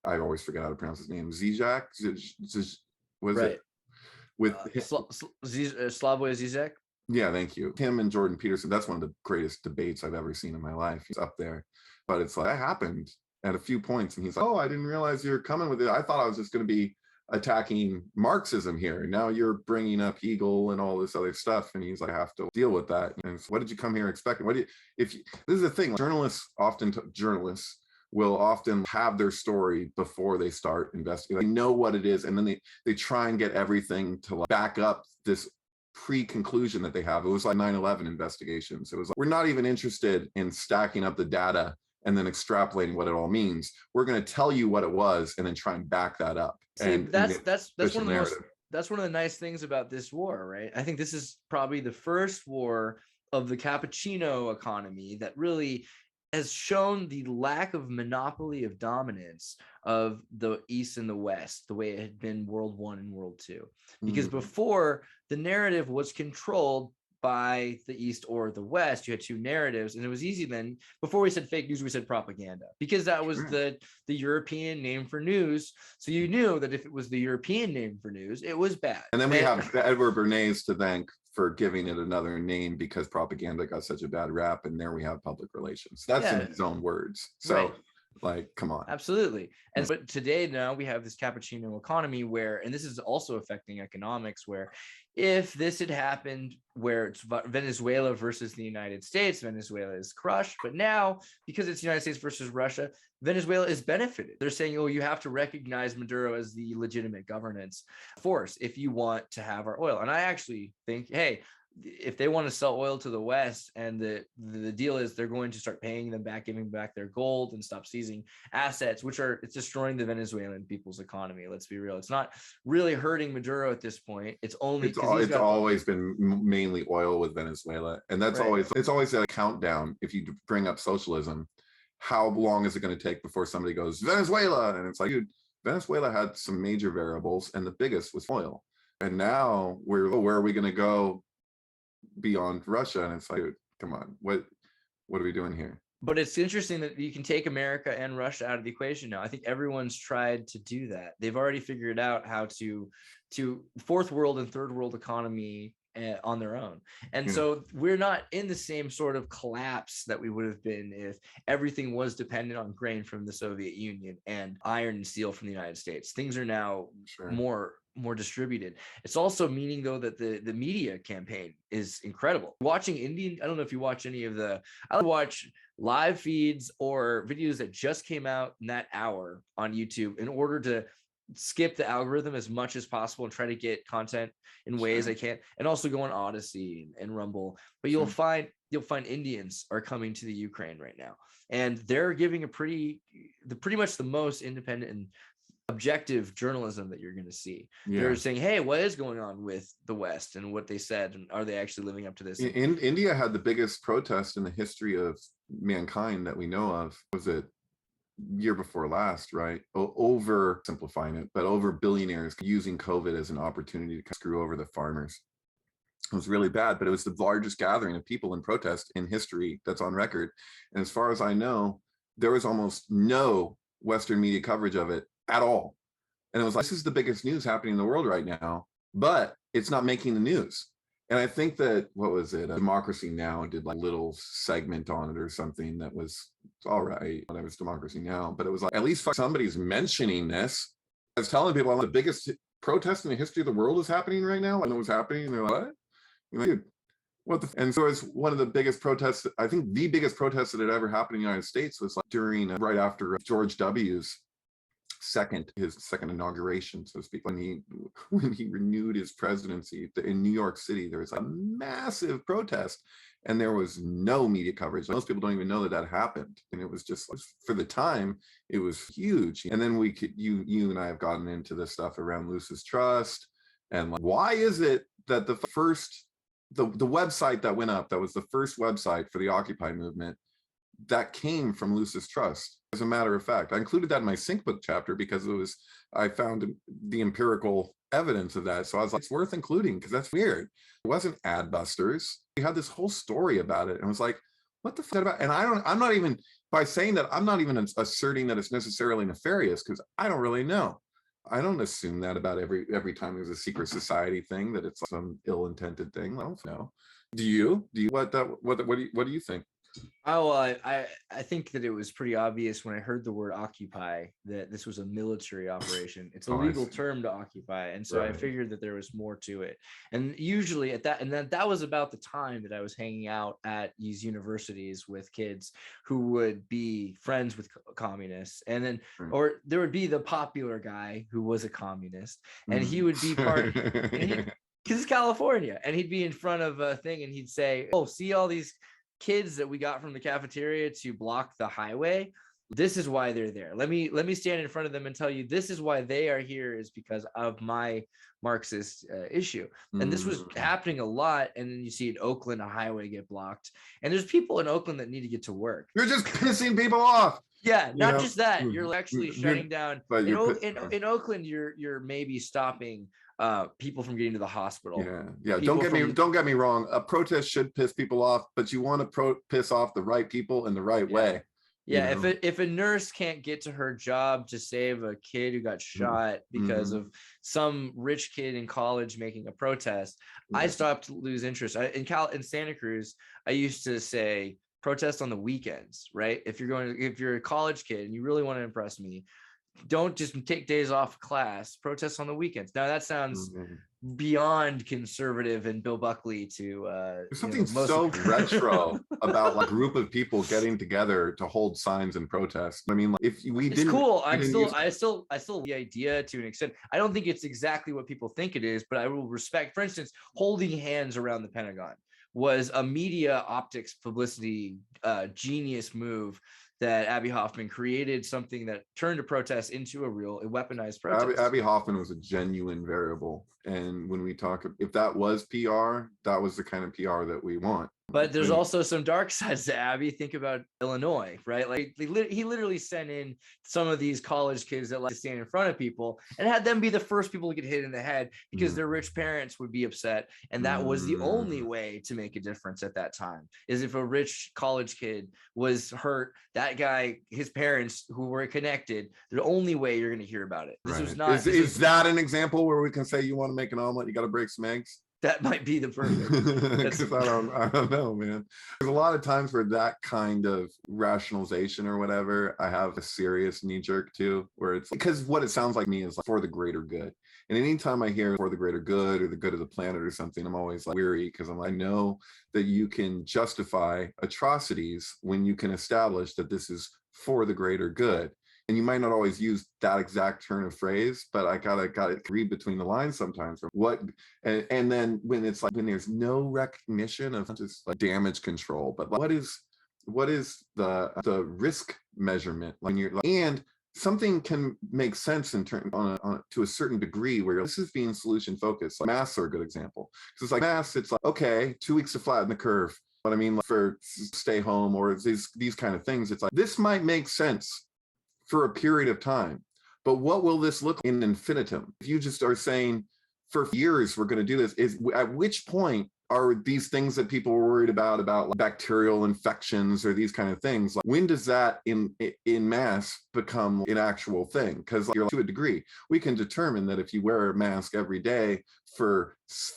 I always forget how to pronounce his name. Zizek? Was right. it? With Slavoj Zizek. Yeah, thank you. Him and Jordan Peterson, that's one of the greatest debates I've ever seen in my life. He's up there. But it's like, that happened at a few points. And he's like, oh, I didn't realize you're coming with it. I thought I was just going to be attacking Marxism here. Now you're bringing up Hegel and all this other stuff. And he's like, I have to deal with that. And so what did you come here expecting? This is the thing, journalists will often have their story before they start investigating. They know what it is, and then they try and get everything to like back up this pre-conclusion that they have. It was like 9/11 investigations. It was like, we're not even interested in stacking up the data and then extrapolating what it all means. We're going to tell you what it was and then try and back that up. See, that's one of the nice things about this war, right? I think this is probably the first war of the cappuccino economy that really has shown the lack of monopoly of dominance of the East and the West, the way it had been World I and World II. Because before, the narrative was controlled by the East or the West. You had two narratives, and it was easy then. Before we said fake news, we said propaganda, because that was the European name for news. So you knew that if it was the European name for news, it was bad. And then we have Edward Bernays to thank for giving it another name, because propaganda got such a bad rap, and there we have public relations. That's in his own words. So right. Like, come on. Absolutely. And but today now we have this cappuccino economy where, and this is also affecting economics, where if this had happened where it's Venezuela versus the United States, Venezuela is crushed. But now, because it's the United States versus Russia, Venezuela is benefited. They're saying, oh, you have to recognize Maduro as the legitimate governance force if you want to have our oil. And I actually think, hey, if they want to sell oil to the West, and the deal is they're going to start paying them back, giving back their gold, and stop seizing assets, it's destroying the Venezuelan people's economy. Let's be real. It's not really hurting Maduro at this point. It's always been mainly oil with Venezuela. And that's right. It's always a countdown. If you bring up socialism, how long is it going to take before somebody goes, Venezuela? And it's like, dude, Venezuela had some major variables, and the biggest was oil. And now where are we going to go beyond Russia? And it's like, come on, what are we doing here? But it's interesting that you can take America and Russia out of the equation now. I think everyone's tried to do that. They've already figured out how to fourth world and third world economy on their own. And so we're not in the same sort of collapse that we would have been if everything was dependent on grain from the Soviet Union and iron and steel from the United States. Things are now more distributed. It's also meaning, though, that the media campaign is incredible. Watching Indian, I don't know if you watch any of I watch live feeds or videos that just came out in that hour on YouTube in order to skip the algorithm as much as possible and try to get content in ways I can, and also go on Odyssey and Rumble. But you'll find Indians are coming to the Ukraine right now, and they're giving pretty much the most independent and objective journalism that you're going to see. Yeah. They're saying, hey, what is going on with the West and what they said, and are they actually living up to this? India had the biggest protest in the history of mankind that we know of. Was it year before last, right? Over simplifying it, but over billionaires using COVID as an opportunity to screw over the farmers. It was really bad, but it was the largest gathering of people in protest in history that's on record. And as far as I know, there was almost no Western media coverage of it at all. And it was like, this is the biggest news happening in the world right now, but it's not making the news. And I think that, what was it? Democracy Now! Did like a little segment on it or something that was all right. That was Democracy Now! But it was like, at least somebody's mentioning this. I was telling people, the biggest protest in the history of the world is happening right now. I know what's happening. And they're like, what? Like, dude, what the? And so it's one of the biggest protests. I think the biggest protest that had ever happened in the United States was like during, right after George W.'s his second inauguration, so to speak, when he renewed his presidency in New York City. There was a massive protest, and there was no media coverage. Most people don't even know that happened, and it was just, for the time, it was huge. And then you and I have gotten into this stuff around Lucis Trust, and like, why is it that the website that went up, that was the first website for the Occupy movement, that came from Lucis Trust? As a matter of fact, I included that in my sync book chapter because I found the empirical evidence of that. So I was like, it's worth including because that's weird. It wasn't Adbusters. We had this whole story about it, and I was like, what the fuck about? And I'm not even, by saying that, I'm not even asserting that it's necessarily nefarious, because I don't really know. I don't assume that about every time there's a secret society thing, that it's some ill-intended thing. I don't know. Do you? What do you think? Oh, I think that it was pretty obvious when I heard the word occupy that this was a military operation. It's a legal term to occupy, and so I figured that there was more to it. And usually that was about the time that I was hanging out at these universities with kids who would be friends with communists, and then or there would be the popular guy who was a communist, and he would be part. Because it's California, and he'd be in front of a thing, and he'd say, "Oh, see all these kids that we got from the cafeteria to block the highway? This is why they're there. Let me stand in front of them and tell you this is why they are here, is because of my Marxist issue." And this was happening a lot. And then you see in Oakland a highway get blocked, and there's people in Oakland that need to get to work. You're just pissing people off. Yeah, not just that, you're actually shutting down. In Oakland, you're maybe stopping people from getting to the hospital. Yeah. Don't get me wrong. A protest should piss people off, but you want to piss off the right people in the right way. Yeah, if a nurse can't get to her job to save a kid who got shot because of some rich kid in college making a protest, I stopped to lose interest. In Santa Cruz, I used to say protest on the weekends, right? If you're a college kid and you really want to impress me, don't just take days off class, protest on the weekends. Now that sounds beyond conservative and Bill Buckley to there's something so retro about like a group of people getting together to hold signs and protest. I mean, like, if we didn't, it's cool. I still the idea to an extent. I don't think it's exactly what people think it is, but I will respect, for instance, holding hands around the Pentagon was a media optics publicity genius move that Abby Hoffman created, something that turned a protest into a weaponized protest. Abby Hoffman was a genuine variable. And when we talk, if that was PR, that was the kind of PR that we want. But there's also some dark sides to Abby. Think about Illinois, right? Like he literally sent in some of these college kids that like to stand in front of people and had them be the first people to get hit in the head because their rich parents would be upset. And that was the only way to make a difference at that time, is if a rich college kid was hurt, that guy, his parents who were connected, the only way you're going to hear about it. This was not. Is that an example where we can say you want to make an omelet, you got to break some eggs? That might be the perfect. Because I don't know, man. There's a lot of times where that kind of rationalization or whatever, I have a serious knee jerk to, where it's because what it sounds like me is like for the greater good. And anytime I hear for the greater good or the good of the planet or something, I'm always like weary, because I know that you can justify atrocities when you can establish that this is for the greater good. And you might not always use that exact turn of phrase, but I gotta read between the lines sometimes. And then when it's like when there's no recognition of just like damage control, but like, what is the risk measurement when you're like, and something can make sense in turn to a certain degree where this is being solution focused. Like masks are a good example. Because it's like masks, it's like, okay, 2 weeks to flatten the curve. What I mean, like for stay home or these kind of things, it's like this might make sense for a period of time, but what will this look like in infinitum? If you just are saying for years we're going to do this, is at which point are these things that people were worried about like bacterial infections or these kind of things, like when does that in mass become an actual thing? Because like, to a degree we can determine that if you wear a mask every day for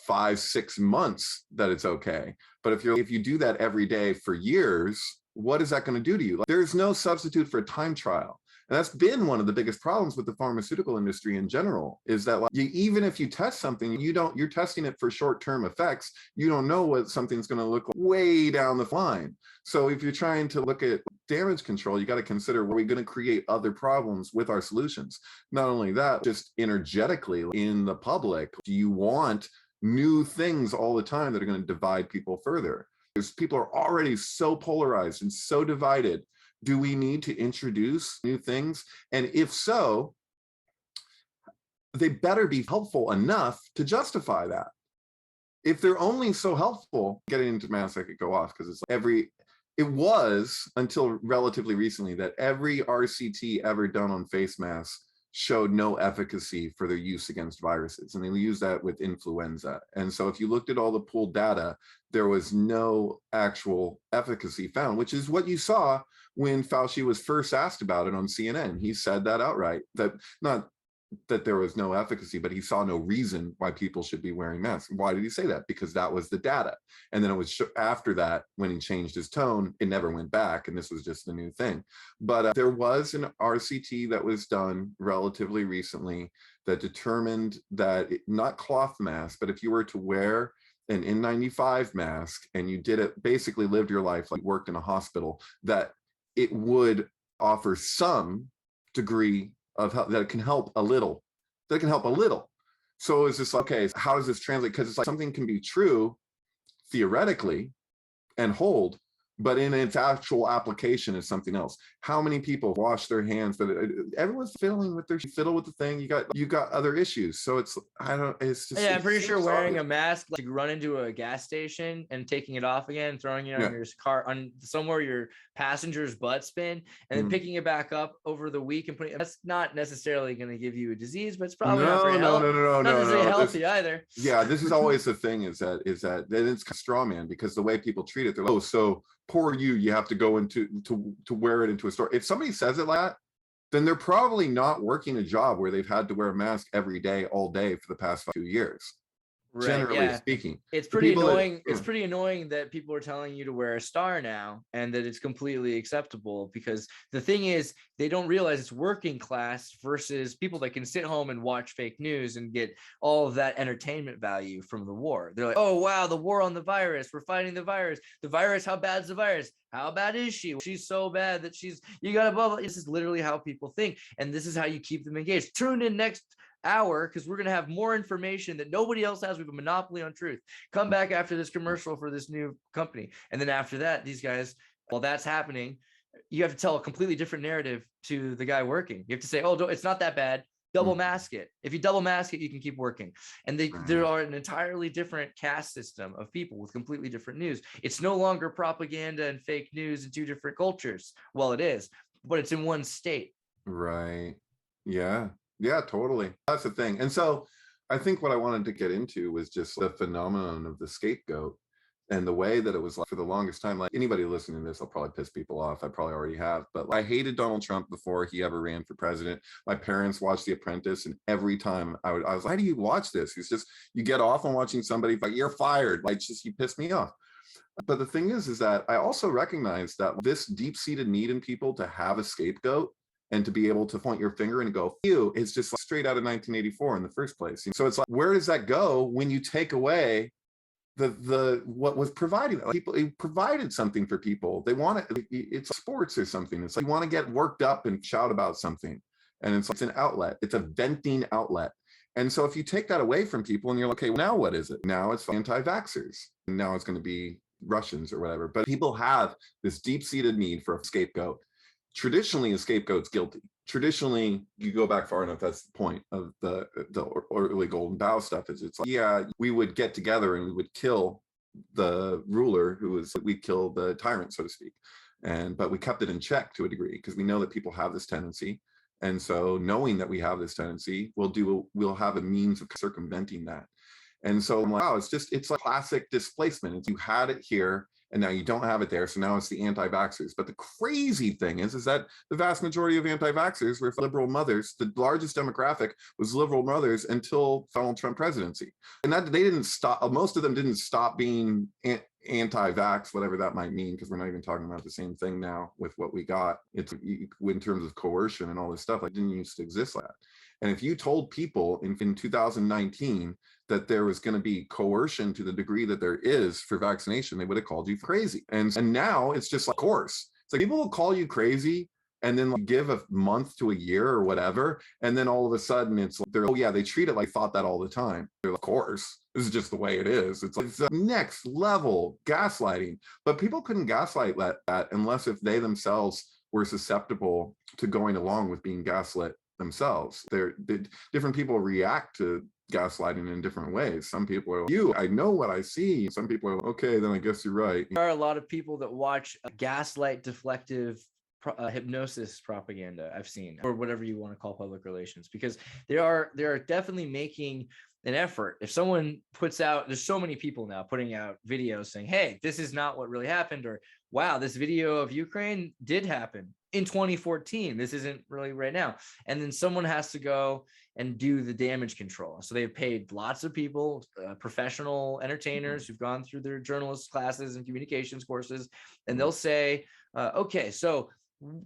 5-6 months that it's okay, but if you do that every day for years, what is that going to do to you? Like, there's no substitute for a time trial. And that's been one of the biggest problems with the pharmaceutical industry in general, is that like even if you test something, you're testing it for short-term effects. You don't know what something's going to look like way down the line. So if you're trying to look at damage control, you got to consider, are we going to create other problems with our solutions? Not only that, just energetically in the public, do you want new things all the time that are going to divide people further? Because people are already so polarized and so divided. Do we need to introduce new things? And if so, they better be helpful enough to justify that. If they're only so helpful, getting into masks, I could go off because it's like it was until relatively recently that every RCT ever done on face masks showed no efficacy for their use against viruses. And they use that with influenza. And so if you looked at all the pooled data, there was no actual efficacy found, which is what you saw when Fauci was first asked about it on CNN. He said that outright, that not that there was no efficacy, but he saw no reason why people should be wearing masks. Why did he say that? Because that was the data. And then it was after that, when he changed his tone, it never went back. And this was just the new thing. But there was an RCT that was done relatively recently that determined that not cloth masks, but if you were to wear an N95 mask and you did it, basically lived your life like you worked in a hospital, that it would offer some degree of help, that it can help a little, So it's just like, okay, how does this translate? Because it's like something can be true theoretically and hold, but in its actual application is something else. How many people wash their hands? But everyone's fiddle with the thing. You got other issues. So it's, it's just. Yeah, I'm pretty sure wearing a mask, like you run into a gas station and taking it off again, throwing it on your car, on somewhere your passenger's butt spin, and then picking it back up over the week and putting it, that's not necessarily going to give you a disease, but it's probably not necessarily healthy either. Yeah, this is always the thing, is that it's a straw man, because the way people treat it, they're like, oh, so poor you have to go into to wear it into a store. If somebody says it like that, then they're probably not working a job where they've had to wear a mask every day, all day for the past 2 years. Right, generally speaking, it's pretty annoying. It's pretty annoying that people are telling you to wear a star now and that it's completely acceptable, because the thing is, they don't realize it's working class versus people that can sit home and watch fake news and get all of that entertainment value from the war. They're like, oh wow, the war on the virus, we're fighting the virus. How bad's the virus? How bad is she? She's so bad that you gotta blah blah. This is literally how people think, and this is how you keep them engaged. Tune in next hour, because we're going to have more information that nobody else has. We have a monopoly on truth. Come back after this commercial for this new company. And then after that, these guys, while that's happening, you have to tell a completely different narrative to the guy working. You have to say, oh, it's not that bad. Double mask it. If you double mask it, you can keep working. And there are an entirely different caste system of people with completely different news. It's no longer propaganda and fake news in two different cultures. Well, it is, but it's in one state. Right. Yeah. Yeah, totally. That's the thing. And so I think what I wanted to get into was just the phenomenon of the scapegoat, and the way that it was like for the longest time. Like, anybody listening to this, I'll probably piss people off. I probably already have, but I hated Donald Trump before he ever ran for president. My parents watched The Apprentice, and every time I was like, why do you watch this? It's just, you get off on watching somebody like, you're fired. Like, just, you piss me off. But the thing is that I also recognize that this deep-seated need in people to have a scapegoat and to be able to point your finger and go, you, it's just like straight out of 1984 in the first place. So it's like, where does that go when you take away the what was providing? Like, people, it provided something for people. They want it. It's sports or something. It's like you want to get worked up and shout about something, and it's an outlet. It's a venting outlet. And so if you take that away from people, and you're like, okay, well, now what is it? Now it's anti-vaxxers. Now it's going to be Russians or whatever. But people have this deep-seated need for a scapegoat. Traditionally, a scapegoat's guilty. traditionally, you go back far enough, that's the point of the early Golden Bough stuff, is it's like, yeah, we would get together and we would kill the ruler we'd kill the tyrant, so to speak. But we kept it in check to a degree because we know that people have this tendency. And so knowing that we have this tendency, we'll have a means of circumventing that. And so I'm like, wow, it's like classic displacement. You had it here and now you don't have it there. So now it's the anti-vaxxers. But the crazy thing is that the vast majority of anti-vaxxers were liberal mothers. The largest demographic was liberal mothers until Donald Trump presidency. And that they didn't stop, most of them didn't stop being anti-vax, whatever that might mean, because we're not even talking about the same thing now with what we got. It's in terms of coercion and all this stuff, like didn't used to exist like that. And if you told people in 2019 that there was going to be coercion to the degree that there is for vaccination, they would have called you crazy. And now it's just like, of course, it's like people will call you crazy and then like give a month to a year or whatever. And then all of a sudden it's like, oh yeah, they treat it like thought that all the time. They're like, of course, this is just the way it is. It's like, it's next level gaslighting, but people couldn't gaslight that unless if they themselves were susceptible to going along with being gaslit themselves. Different people react to gaslighting in different ways. Some people are like, I know what I see. Some people are like, okay, then I guess you're right. There are a lot of people that watch gaslight deflective hypnosis propaganda I've seen, or whatever you want to call public relations, because they are definitely making an effort. If someone puts out, there's so many people now putting out videos saying, hey, this is not what really happened, or wow, this video of Ukraine did happen in 2014. This isn't really right now. And then someone has to go and do the damage control. So they've paid lots of people, professional entertainers who've gone through their journalist classes and communications courses, and they'll say, okay, so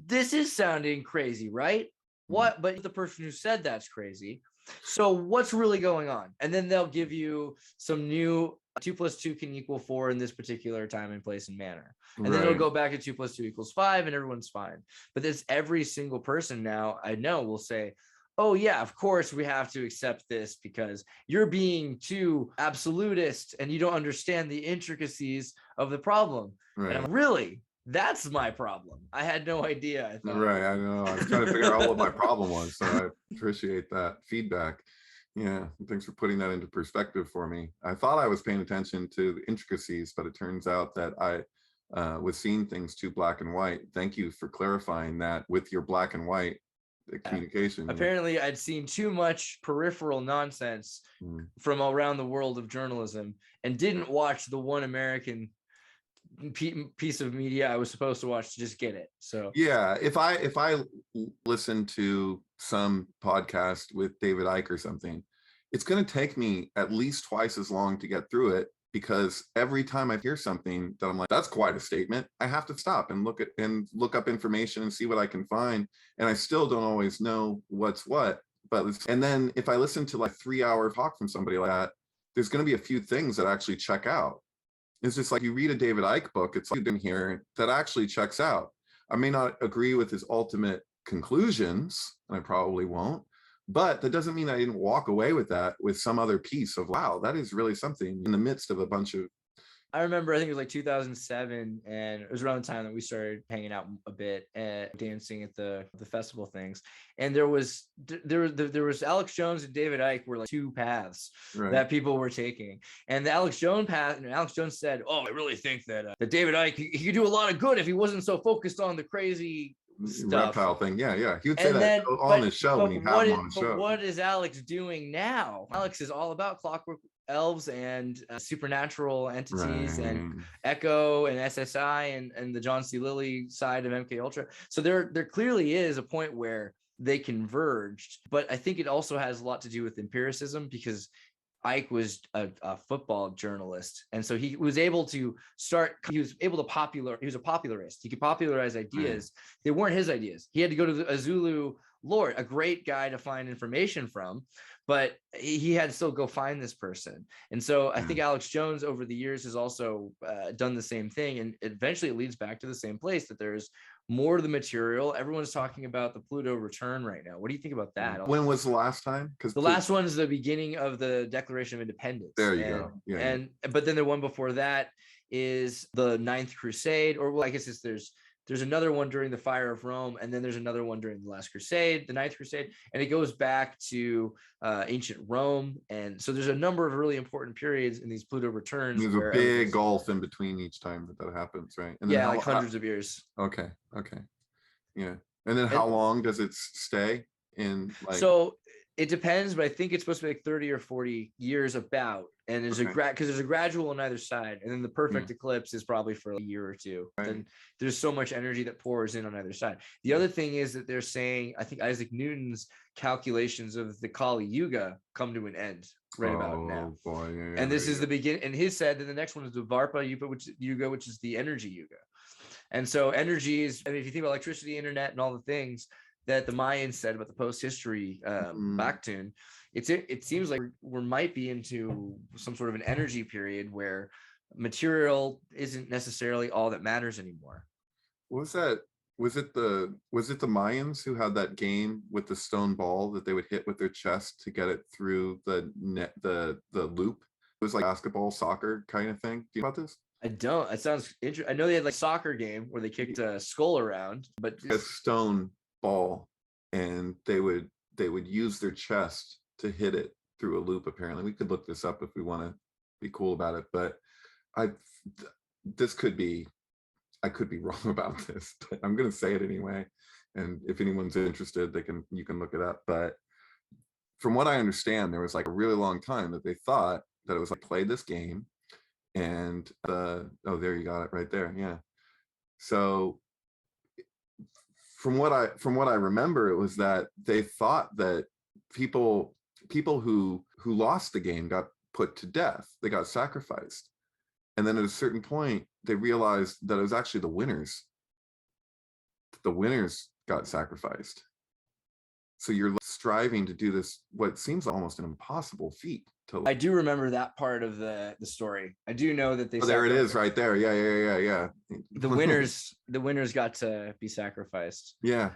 this is sounding crazy, right? What? But the person who said that's crazy. So what's really going on? And then they'll give you some new 2 + 2 can equal 4 in this particular time and place and manner. And then it'll go back to 2 + 2 = 5 and everyone's fine. But this every single person now I know will say, oh yeah, of course we have to accept this because you're being too absolutist and you don't understand the intricacies of the problem. Right. And I'm really, that's my problem. I had no idea. I thought. Right, I know. I was trying to figure out what my problem was. So I appreciate that feedback. Yeah, thanks for putting that into perspective for me. I thought I was paying attention to the intricacies, but it turns out that I was seeing things too black and white. Thank you for clarifying that with your black and white communication. Apparently, I'd seen too much peripheral nonsense from around the world of journalism and didn't watch the one American piece of media I was supposed to watch to just get it. So yeah, if I listen to some podcast with David Icke or something, it's going to take me at least twice as long to get through it, because every time I hear something that I'm like, that's quite a statement, I have to stop and look up information and see what I can find, and I still don't always know what's what. And then if I listen to like 3-hour talk from somebody like that, there's going to be a few things that actually check out. It's just like you read a David Icke book, it's like in here that actually checks out. I may not agree with his ultimate conclusions, and I probably won't, but that doesn't mean I didn't walk away with that with some other piece of, wow, that is really something in the midst of a bunch of. I remember, I think it was like 2007, and it was around the time that we started hanging out a bit and dancing at the festival things. And there was Alex Jones and David Icke were like two paths that people were taking. And the Alex Jones path, and Alex Jones said, "Oh, I really think that David Icke he could do a lot of good if he wasn't so focused on the crazy stuff." Reptile thing, yeah. He would say that on the show when he had him on the show. What is Alex doing now? Alex is all about clockwork elves and supernatural entities and Echo and SSI and the John C. Lilly side of MK Ultra. So there clearly is a point where they converged, but I think it also has a lot to do with empiricism, because Icke was a football journalist, and so he was able to he was a popularist. He could popularize ideas. They weren't his ideas. He had to go to a Zulu lord, a great guy to find information from, but he had to still go find this person. And so I think Alex Jones over the years has also done the same thing, and eventually it leads back to the same place, that there's more to the material. Everyone's talking about the Pluto return right now. What do you think about that? When was the last time? Because the last one is the beginning of the Declaration of Independence. There you go. Yeah. But then the one before that is the Ninth Crusade, or well, I guess there's there's another one during the Fire of Rome, and then there's another one during the Last Crusade, the Ninth Crusade, and it goes back to ancient Rome. And so there's a number of really important periods in these Pluto returns. There's a big gulf in between each time that happens, right? And then like hundreds of years. Okay. Yeah. And then how long does it stay in? Like, so it depends, but I think it's supposed to be like 30 or 40 years about. And there's because there's a gradual on either side, and then the perfect eclipse is probably for a year or two. Right. Then there's so much energy that pours in on either side. The other thing is that they're saying, I think Isaac Newton's calculations of the Kali Yuga come to an end about now. Boy, and this is the beginning. And he said that the next one is the Varpa Yuga, which is the energy Yuga. And so energy is, I mean, if you think about electricity, internet, and all the things that the Mayans said about the post-history back tune, it seems like we might be into some sort of an energy period where material isn't necessarily all that matters anymore. Was it the Mayans who had that game with the stone ball that they would hit with their chest to get it through the net, the loop? It was like basketball, soccer kind of thing. Do you know about this? I don't. It sounds interesting. I know they had like a soccer game where they kicked a skull around, but a stone ball, and they would use their chest to hit it through a loop. Apparently, we could look this up if we want to be cool about it, but I could be wrong about this, but I'm going to say it anyway. And if anyone's interested, you can look it up. But from what I understand, there was like a really long time that they thought that it was like play this game, and there you got it right there. Yeah. So from what I remember, it was that they thought that people who lost the game got put to death. They got sacrificed. And then at a certain point, they realized that it was actually the winners. The winners got sacrificed. So you're striving to do this, what seems like almost an impossible feat. I do remember that part of the story. I do know that they. Oh, there it is, right there. Yeah. The winners got to be sacrificed. Yeah.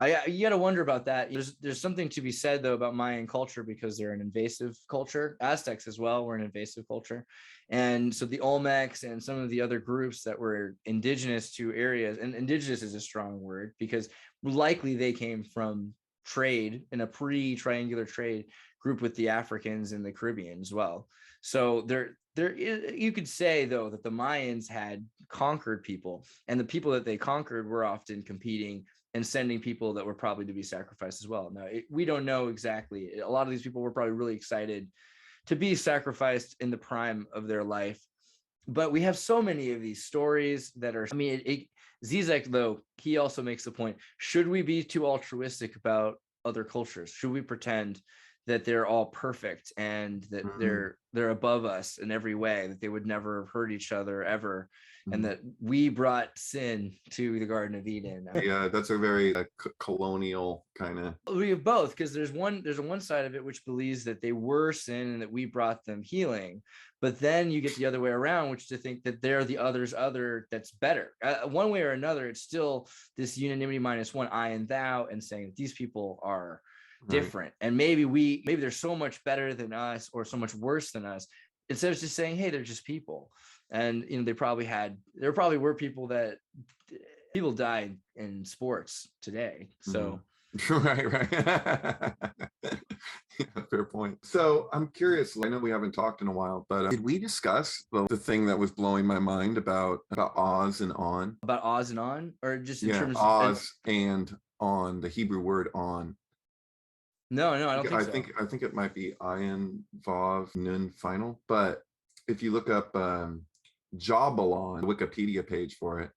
You got to wonder about that. There's something to be said though about Mayan culture, because they're an invasive culture. Aztecs as well were an invasive culture, and so the Olmecs and some of the other groups that were indigenous to areas, and indigenous is a strong word because likely they came from trade in a pre-triangular trade group with the Africans and the Caribbean as well. So there is, you could say though that the Mayans had conquered people, and the people that they conquered were often competing and sending people that were probably to be sacrificed as well. Now, we don't know exactly. A lot of these people were probably really excited to be sacrificed in the prime of their life. But we have so many of these stories that are, I mean, Zizek, though, he also makes the point, should we be too altruistic about other cultures? Should we pretend that they're all perfect and that they're above us in every way, that they would never hurt each other ever, and that we brought sin to the Garden of Eden? Yeah, that's a very colonial kind of. We have both, because there's one side of it which believes that they were sin and that we brought them healing, but then you get the other way around, which to think that they're the other that's better. One way or another, it's still this unanimity minus one, I and thou, and saying that these people are different, and maybe they're so much better than us or so much worse than us, instead of just saying, hey, they're just people. And there probably were people died in sports today, so right. Yeah, fair point. So I'm curious, I know we haven't talked in a while, but did we discuss the thing that was blowing my mind about Oz and On? About Oz and On, or just in terms Oz and On, the Hebrew word On? No, I don't think so. I think it might be Ayin Vav Nun final. But if you look up Jabalon, Wikipedia page for it,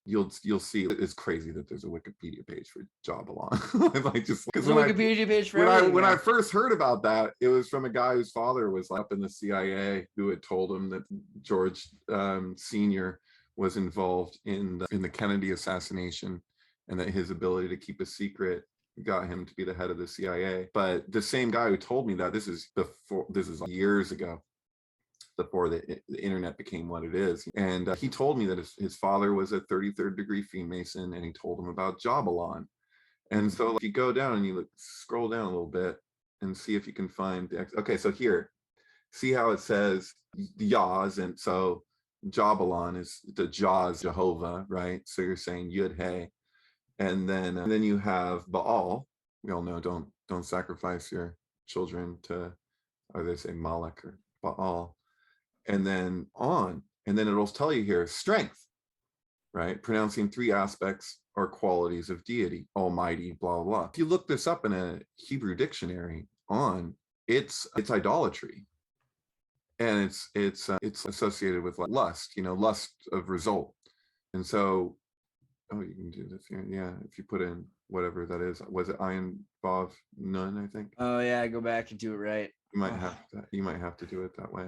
you'll see it's crazy that there's a Wikipedia page for Jabalon. When I first heard about that, it was from a guy whose father was up in the CIA, who had told him that George Sr. was involved in the Kennedy assassination, and that his ability to keep a secret got him to be the head of the CIA. But the same guy who told me that, this is years ago, before the internet became what it is. And he told me that his father was a 33rd degree Freemason, and he told him about Jabalon. And so if you go down and you scroll down a little bit and see if you can find okay, so here, see how it says Yaz, and so Jabalon is the Jaws, Jehovah, right? So you're saying Yud Hey, and then you have Baal. We all know don't sacrifice your children to, or they say Malak or Baal, and then on, and then it'll tell you here strength, right? Pronouncing three aspects or qualities of deity, Almighty, blah blah. If you look this up in a Hebrew dictionary, on, it's idolatry, and it's associated with like lust, lust of result. And so, oh, you can do this here, yeah. If you put in whatever that is, was it Ayin Vav Nun? I think. Oh yeah, go back and do it right. You might have to. You might have to do it that way.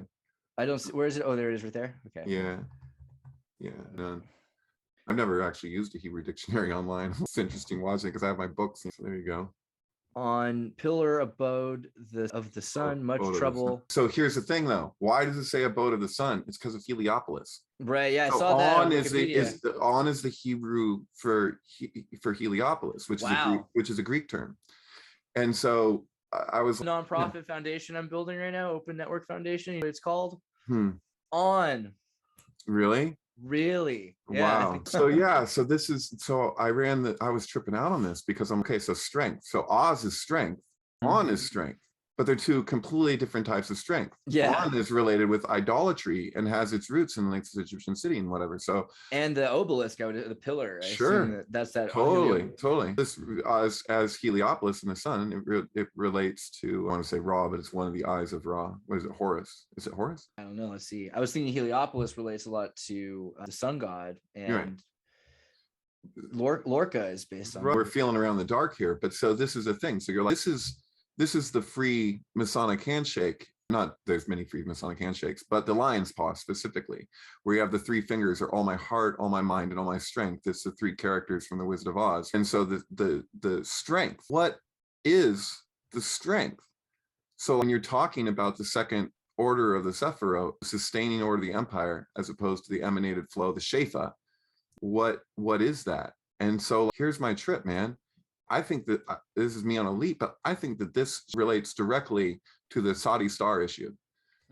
I don't see. Where is it? Oh, there it is, right there. Okay. Yeah. None. I've never actually used a Hebrew dictionary online. It's interesting watching because I have my books. So there you go. On pillar abode of the sun, much trouble. So here's the thing, though. Why does it say abode of the sun? It's because of Heliopolis. Right. Yeah, I so saw that. On is the Hebrew for Heliopolis, which is a Greek term. And so I was nonprofit foundation I'm building right now, Open Network Foundation. You know what it's called? On. Really? Yeah. Wow. So I was tripping out on this because so strength. So Oz is strength, On is strength, but they're two completely different types of strength. Yeah. On is related with idolatry and has its roots in like the Egyptian city and whatever. So, and the obelisk, the pillar. Sure. That's that. Totally. This as Heliopolis in the sun, it relates to, I want to say Ra, but it's one of the eyes of Ra. What is it? Horus? Is it Horus? I don't know. Let's see. I was thinking Heliopolis relates a lot to the sun god, and Lorca is based on. We're feeling around the dark here, but so this is a thing. So you're like, this is the free Masonic handshake. Not there's many free Masonic handshakes, but the lion's paw specifically, where you have the three fingers are all my heart, all my mind, and all my strength. It's the three characters from the Wizard of Oz. And so the strength, what is the strength? So when you're talking about the second order of the Sephiroth, sustaining order of the empire, as opposed to the emanated flow, the Shefa, what is that? And so here's my trip, man. I think that this is me on a leap, but I think that this relates directly to the Saudi star issue.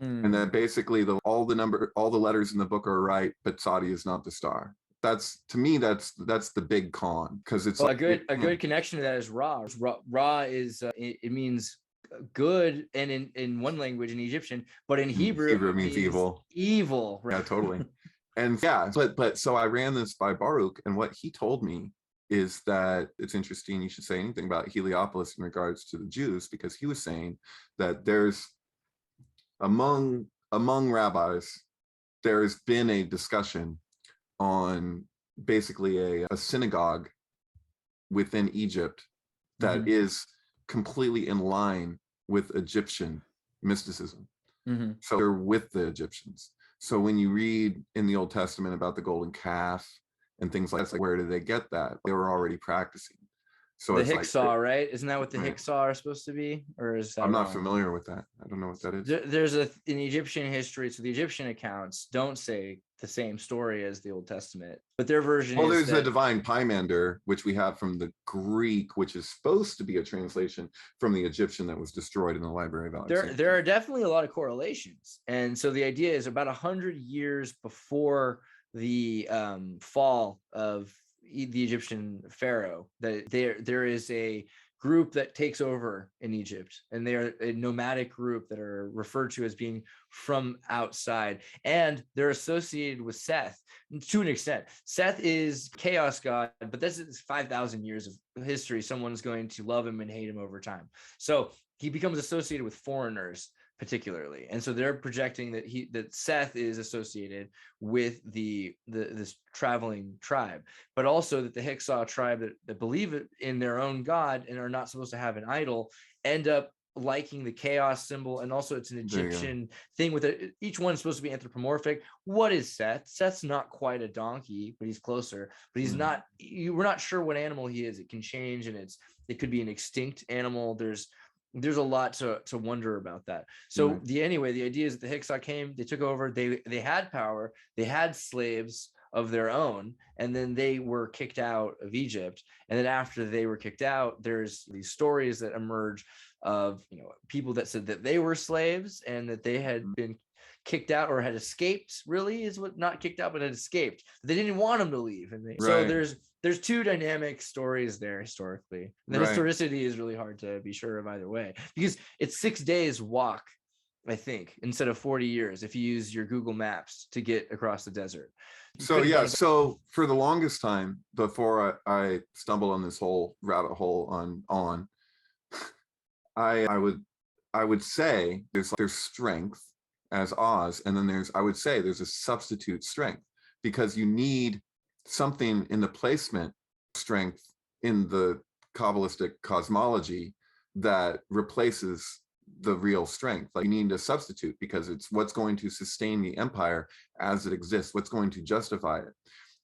And that basically all the letters in the book are right, but Saudi is not the star. That's, to me, that's the big con, because it's a good connection to that is Ra. Ra is it means good, and in one language in Egyptian, but in Hebrew it means evil. Evil. Right? Yeah, totally. And but so I ran this by Baruch, and what he told me is that it's interesting you should say anything about Heliopolis in regards to the Jews, because he was saying that there's among rabbis, there's been a discussion on basically a synagogue within Egypt that is completely in line with Egyptian mysticism. So they're with the Egyptians. So when you read in the Old Testament about the golden calf and things like that, it's like, where did they get that? They were already practicing. So the it's Hyksos, right? Isn't that what the Hyksos are supposed to be? Or is that I'm not familiar with that. I don't know what that is. There's in Egyptian history, so the Egyptian accounts don't say the same story as the Old Testament, but their version is there's the divine Pymander, which we have from the Greek, which is supposed to be a translation from the Egyptian that was destroyed in the Library of Alexandria. There are definitely a lot of correlations. And so the idea is about 100 years before the fall of the Egyptian pharaoh, that there is a group that takes over in Egypt, and they are a nomadic group that are referred to as being from outside, and they're associated with Seth to an extent. Seth is chaos god, but this is 5,000 years of history. Someone's going to love him and hate him over time. So he becomes associated with foreigners particularly, and so they're projecting that Seth is associated with this traveling tribe, but also that the Hyksos tribe that believe in their own god and are not supposed to have an idol end up liking the chaos symbol. And also it's an Egyptian thing with it. Each one's supposed to be anthropomorphic. What is Seth? Seth's not quite a donkey, but he's closer, but he's not, we're not sure what animal he is. It can change, and it could be an extinct animal. There's a lot to wonder about that. So the idea is that the Hyksos came, they took over, they had power, they had slaves of their own, and then they were kicked out of Egypt. And then after they were kicked out, there's these stories that emerge of people that said that they were slaves and that they had been kicked out or had escaped, really is what, not kicked out, but had escaped. They didn't want him to leave. And so there's two dynamic stories there historically. The historicity is really hard to be sure of either way, because it's 6 days walk, I think, instead of 40 years if you use your Google Maps to get across the desert. So for the longest time before I stumbled on this whole rabbit hole on I would say there's strength as Oz, and then I would say there's a substitute strength, because you need something in the placement strength in the Kabbalistic cosmology that replaces the real strength. Like, you need a substitute, because it's what's going to sustain the empire as it exists, what's going to justify it.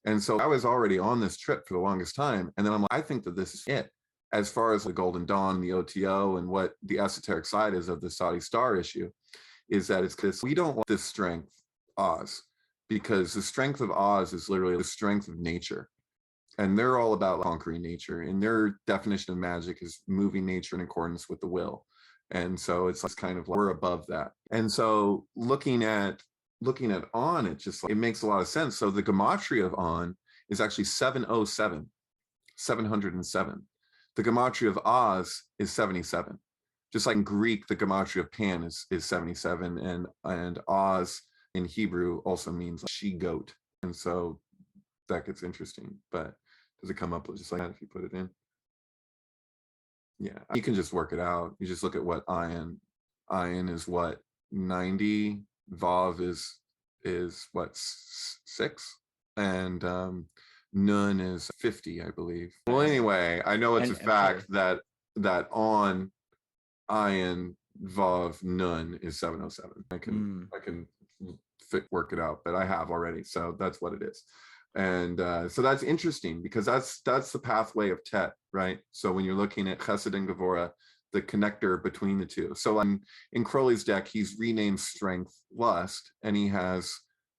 And so I was already on this trip for the longest time, and then I'm like, I think that this is it. As far as the Golden Dawn, the OTO, and what the esoteric side is of the Saudi Star issue, is that it's this, we don't want this strength, Oz, because the strength of Oz is literally the strength of nature. And they're all about conquering nature. And their definition of magic is moving nature in accordance with the will. And so it's kind of like we're above that. And so looking at On, it just, it makes a lot of sense. So the gematria of On is actually 707, 707. The gematria of Oz is 77. Just like in Greek, the gematria of Pan is 77, and Oz in Hebrew also means she-goat. And so that gets interesting. But does it come up just like that if you put it in? Yeah, you can just work it out. You just look at what ayin is, what, 90, Vav is what, 6, and Nun is 50, I believe. Well, anyway, I know it's a fact that On ayin Vav Nun is 707. I can work it out, but I have already, so that's what it is. And so that's interesting, because that's the pathway of Tet, right? So when you're looking at Chesed and Gevurah, the connector between the two. So in Crowley's deck, he's renamed Strength Lust, and he has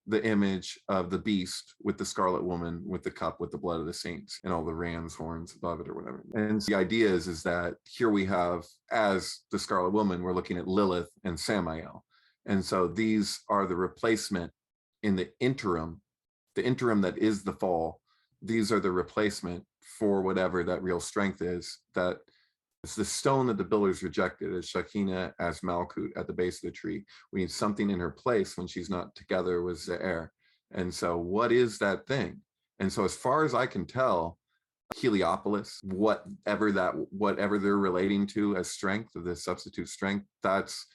the image of the beast with the scarlet woman with the cup with the blood of the saints and all the ram's horns above it or whatever. And the idea is that here we have, as the scarlet woman, we're looking at Lilith and Samael. And so these are the replacement in the interim that is the fall. These are the replacement for whatever that real strength is. That it's the stone that the builders rejected, as Shekinah as Malkut at the base of the tree. We need something in her place when she's not together with Ze'er. And so what is that thing? And so as far as I can tell, Heliopolis, whatever they're relating to as strength, of this substitute strength, that's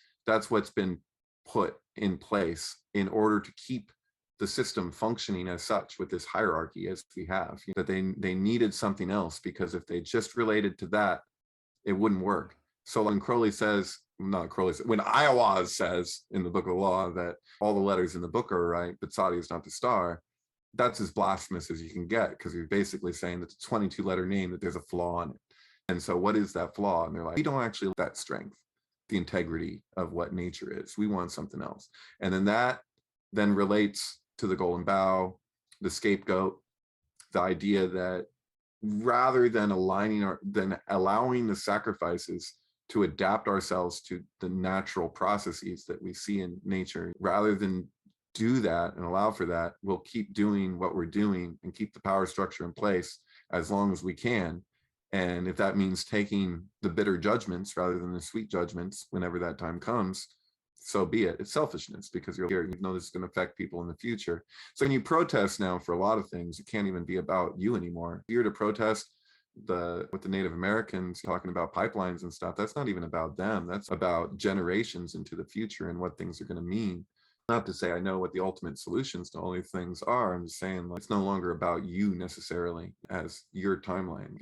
what's been put in place in order to keep the system functioning as such, with this hierarchy as we have. That they needed something else, because if they just related to that, it wouldn't work. So when when Iowaz says in the Book of the Law that all the letters in the book are right, but Sadi is not the star, that's as blasphemous as you can get, because you're basically saying that the 22-letter name, that there's a flaw in it. And so what is that flaw? And they're like, we don't actually want that strength, the integrity of what nature is. We want something else. And then that then relates to the golden bough, the scapegoat, the idea that rather than allowing the sacrifices to adapt ourselves to the natural processes that we see in nature, rather than do that and allow for that, we'll keep doing what we're doing and keep the power structure in place as long as we can. And if that means taking the bitter judgments rather than the sweet judgments whenever that time comes, so be it. It's selfishness, because you're here, you know this is going to affect people in the future. So when you protest now for a lot of things, it can't even be about you anymore. If you're to protest with the Native Americans talking about pipelines and stuff, that's not even about them. That's about generations into the future and what things are going to mean. Not to say I know what the ultimate solutions to all these things are. I'm just saying, like, it's no longer about you necessarily as your timeline.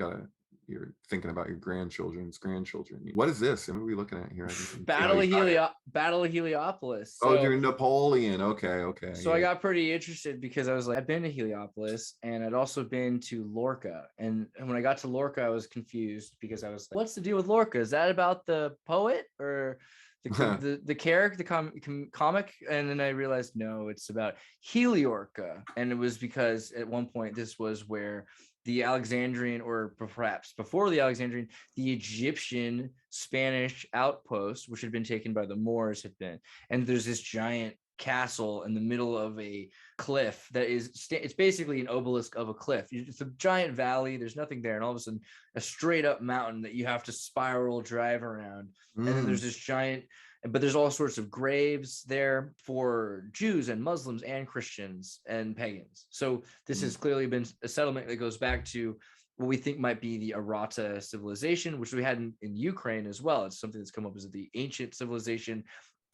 You're thinking about your grandchildren's grandchildren. What is this? And what are we looking at here? Battle of Heliopolis. So, during Napoleon. Okay. So yeah. I got pretty interested, because I was like, I've been to Heliopolis, and I'd also been to Lorca. And when I got to Lorca, I was confused, because I was like, what's the deal with Lorca? Is that about the poet or the character, the comic? And then I realized, no, it's about Heliorca. And it was because at one point this was where the Alexandrian, or perhaps before the Alexandrian, the Egyptian Spanish outpost, which had been taken by the Moors, had been. And there's this giant castle in the middle of a cliff that is it's basically an obelisk of a cliff. It's a giant valley, there's nothing there, and all of a sudden a straight up mountain that you have to spiral drive around. And then there's this giant, but there's all sorts of graves there for Jews and Muslims and Christians and pagans. So this has clearly been a settlement that goes back to what we think might be the Arata civilization, which we had in Ukraine as well. It's something that's come up as the ancient civilization.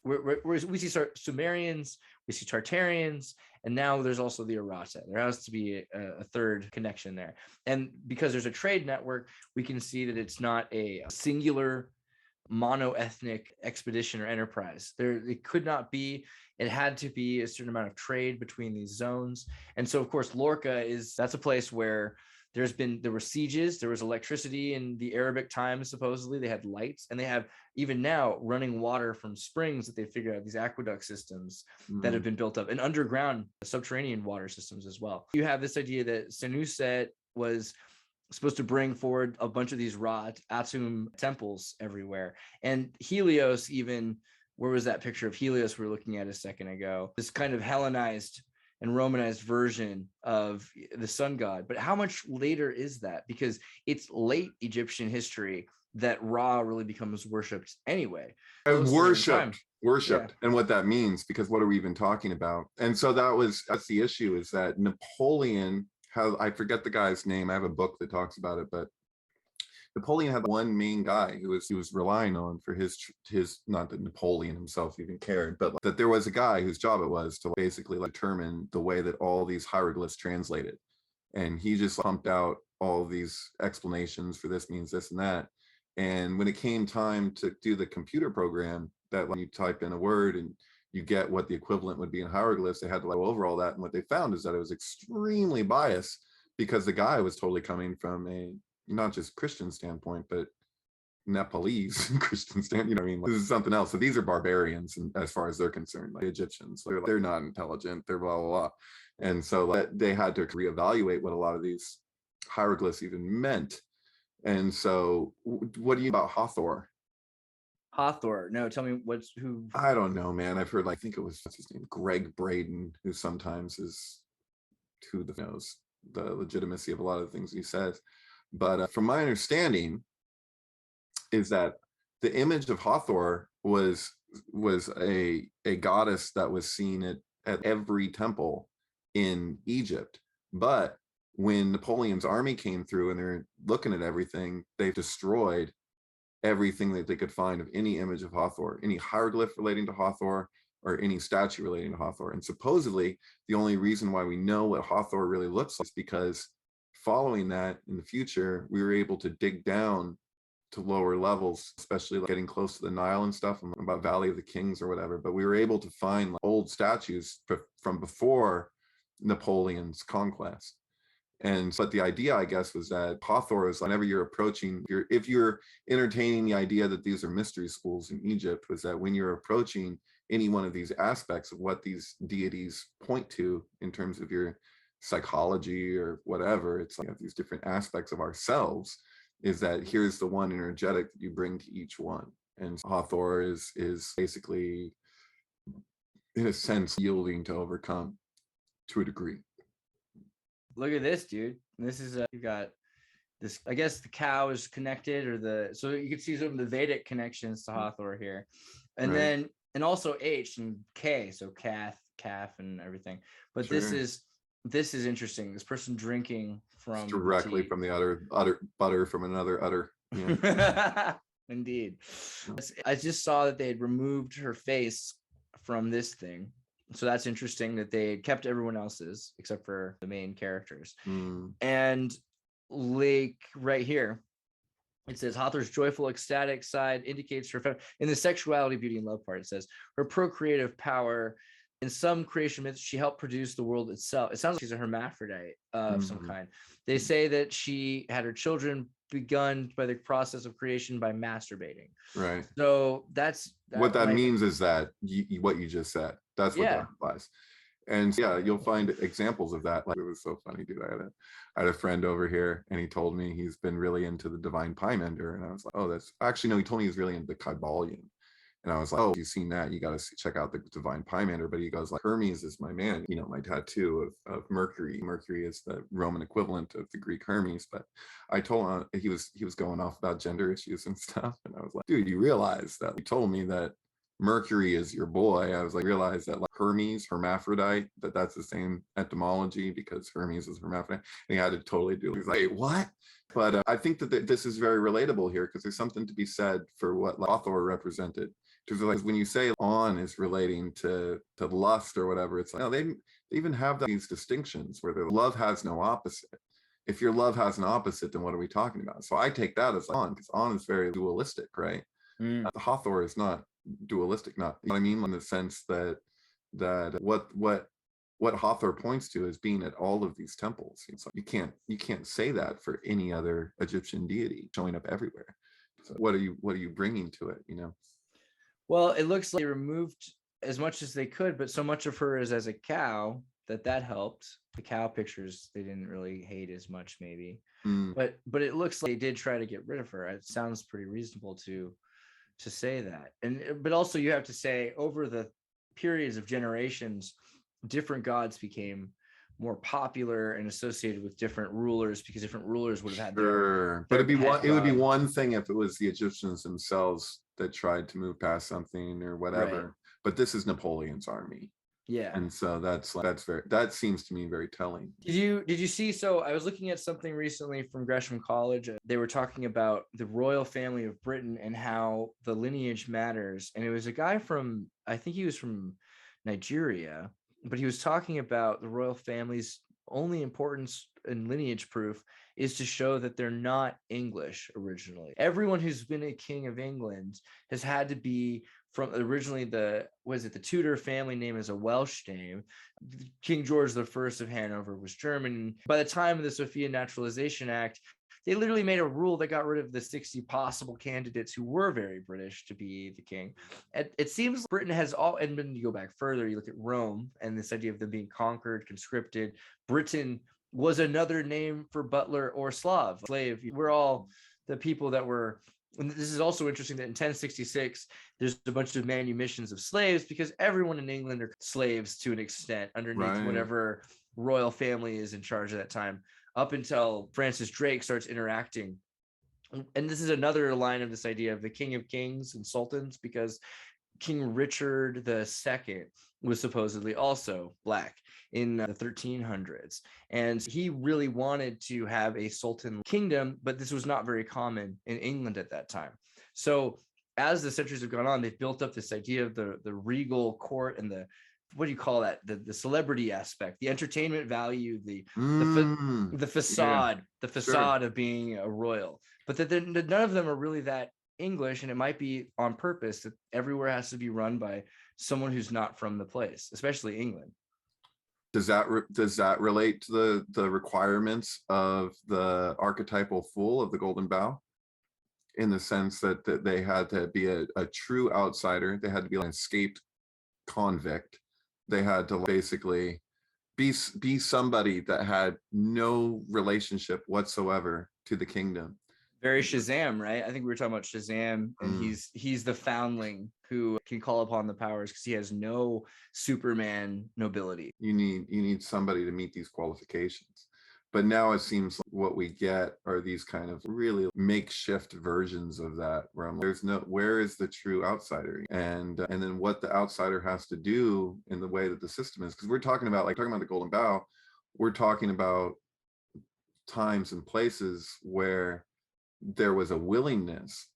We see Sumerians, we see Tartarians, and now there's also the Arata. There has to be a third connection there. And because there's a trade network, we can see that it's not a singular mono-ethnic expedition or enterprise. It could not be. It had to be a certain amount of trade between these zones. And so, of course, Lorca that's a place where there were sieges, there was electricity in the Arabic times, supposedly. They had lights, and they have even now running water from springs that they figured out, these aqueduct systems that have been built up, and underground subterranean water systems as well. You have this idea that Senusret was supposed to bring forward a bunch of these Atum temples everywhere. And Helios, even, where was that picture of Helios we were looking at a second ago? This kind of Hellenized and Romanized version of the sun god. But how much later is that? Because it's late Egyptian history that Ra really becomes worshipped anyway. Worshipped. Yeah. And what that means, because what are we even talking about? And so that's the issue, is that Napoleon I forget the guy's name. I have a book that talks about it, but Napoleon had one main guy who he was relying on for his, not that Napoleon himself even cared, but that there was a guy whose job it was to basically determine the way that all these hieroglyphs translated. And he just pumped out all these explanations for this means this and that. And when it came time to do the computer program, that when you type in a word and you get what the equivalent would be in hieroglyphs, they had to go over all that. And what they found is that it was extremely biased, because the guy was totally coming from a not just Christian standpoint, but Nepalese Christian standpoint. You know what I mean? This is something else. So these are barbarians, and as far as they're concerned, like the Egyptians, they're not intelligent. They're blah, blah, blah. And so they had to reevaluate what a lot of these hieroglyphs even meant. And so what do you about Hathor? Hathor. No, tell me who. I don't know, man. I've heard, I think it was, what's his name? Greg Braden, who sometimes is who knows the legitimacy of a lot of the things he says. But from my understanding is that the image of Hathor was a goddess that was seen at every temple in Egypt. But when Napoleon's army came through and they're looking at everything, they destroyed everything that they could find of any image of Hathor, any hieroglyph relating to Hathor, or any statue relating to Hathor. And supposedly the only reason why we know what Hathor really looks like is because following that, in the future, we were able to dig down to lower levels, especially like getting close to the Nile and stuff, about Valley of the Kings or whatever. But we were able to find like old statues from before Napoleon's conquest. But the idea, I guess, was that Hathor is, whenever you're approaching, if you're entertaining the idea that these are mystery schools in Egypt, was that when you're approaching any one of these aspects of what these deities point to in terms of your psychology or whatever, it's like these different aspects of ourselves, is that here's the one energetic that you bring to each one. And Hathor is basically, in a sense, yielding to overcome to a degree. Look at this, dude. This is you got this. I guess the cow is connected, so you can see some of the Vedic connections to Hathor here, and right. then also H and K, so calf, and everything. But sure. This is interesting. This person drinking from it's directly from the udder butter from another udder. Yeah. Indeed. I just saw that they had removed her face from this thing. So that's interesting that they kept everyone else's except for the main characters. And like right here, it says Hathor's joyful, ecstatic side indicates her in the sexuality, beauty, and love part. It says her procreative power. In some creation myths, she helped produce the world itself. It sounds like she's a hermaphrodite of some kind. They say that she had her children begun by the process of creation by masturbating. Right. So what that means is that what you just said. That's what that implies. And yeah, you'll find examples of that. Like, it was so funny, dude. I had a friend over here, and he told me he's been really into the Divine Pie Mender, and I was like, oh, that's actually no. He told me he's really into the Kybalion, And I was like, oh, you've seen that? You got to check out the Divine Pymander. But he goes like, Hermes is my man. You know, my tattoo of Mercury. Mercury is the Roman equivalent of the Greek Hermes. But I told him he was going off about gender issues and stuff. And I was like, dude, you realize that you told me that Mercury is your boy. I was like, realize that like Hermes, hermaphrodite, that's the same etymology because Hermes is hermaphrodite. And he had to totally do it. He was like, hey, what? But I think that this is very relatable here because there's something to be said for what like, Hathor represented. Because like when you say on is relating to lust or whatever, it's like, no, they even have these distinctions where the love has no opposite. If your love has an opposite, then what are we talking about? So I take that as on, because on is very dualistic, right? Hathor is not dualistic, not, you know what I mean, in the sense that what Hathor points to is being at all of these temples. So you can't say that for any other Egyptian deity showing up everywhere. So what are you bringing to it, you know? Well, it looks like they removed as much as they could, but so much of her is as a cow that helped. The cow pictures they didn't really hate as much, maybe. But it looks like they did try to get rid of her. It sounds pretty reasonable to say that. But also you have to say over the periods of generations, different gods became more popular and associated with different rulers because different rulers would have had their but it would be one thing if it was the Egyptians themselves that tried to move past something or whatever. Right. But this is Napoleon's army. Yeah. And so that seems to me very telling. Did you see, so I was looking at something recently from Gresham College. They were talking about the royal family of Britain and how the lineage matters. And it was a guy from, I think he was from Nigeria, but he was talking about the royal family's only importance in lineage proof is to show that they're not English originally. Everyone who's been a king of England has had to be from originally the Tudor family name is a Welsh name. King George I of Hanover was German. By the time of the Sophia Naturalization Act, they literally made a rule that got rid of the 60 possible candidates who were very British to be the king. It seems Britain has all, and when you go back further, you look at Rome and this idea of them being conquered, conscripted. Britain was another name for butler or slave. We're all the people that were, and this is also interesting that in 1066, there's a bunch of manumissions of slaves because everyone in England are slaves to an extent underneath whatever royal family is in charge at that time, up until Francis Drake starts interacting. And this is another line of this idea of the king of kings and sultans, because King Richard II was supposedly also black in the 1300s. And he really wanted to have a sultan kingdom, but this was not very common in England at that time. So as the centuries have gone on, they've built up this idea of the regal court and the, what do you call that? The celebrity aspect, the entertainment value, the facade, of being a royal. But that none of them are really that English, and it might be on purpose that everywhere has to be run by someone who's not from the place, especially England. Does that relate to the requirements of the archetypal fool of the Golden Bough, in the sense that they had to be a true outsider, they had to be an escaped convict, they had to basically be somebody that had no relationship whatsoever to the kingdom? Very Shazam, right? I think we were talking about Shazam, and he's the foundling who can call upon the powers because he has no Superman nobility. You need somebody to meet these qualifications. But now it seems like what we get are these kind of really makeshift versions of that, where where is the true outsider, and then what the outsider has to do in the way that the system is. Because we're talking about the Golden Bough, we're talking about times and places where there was a willingness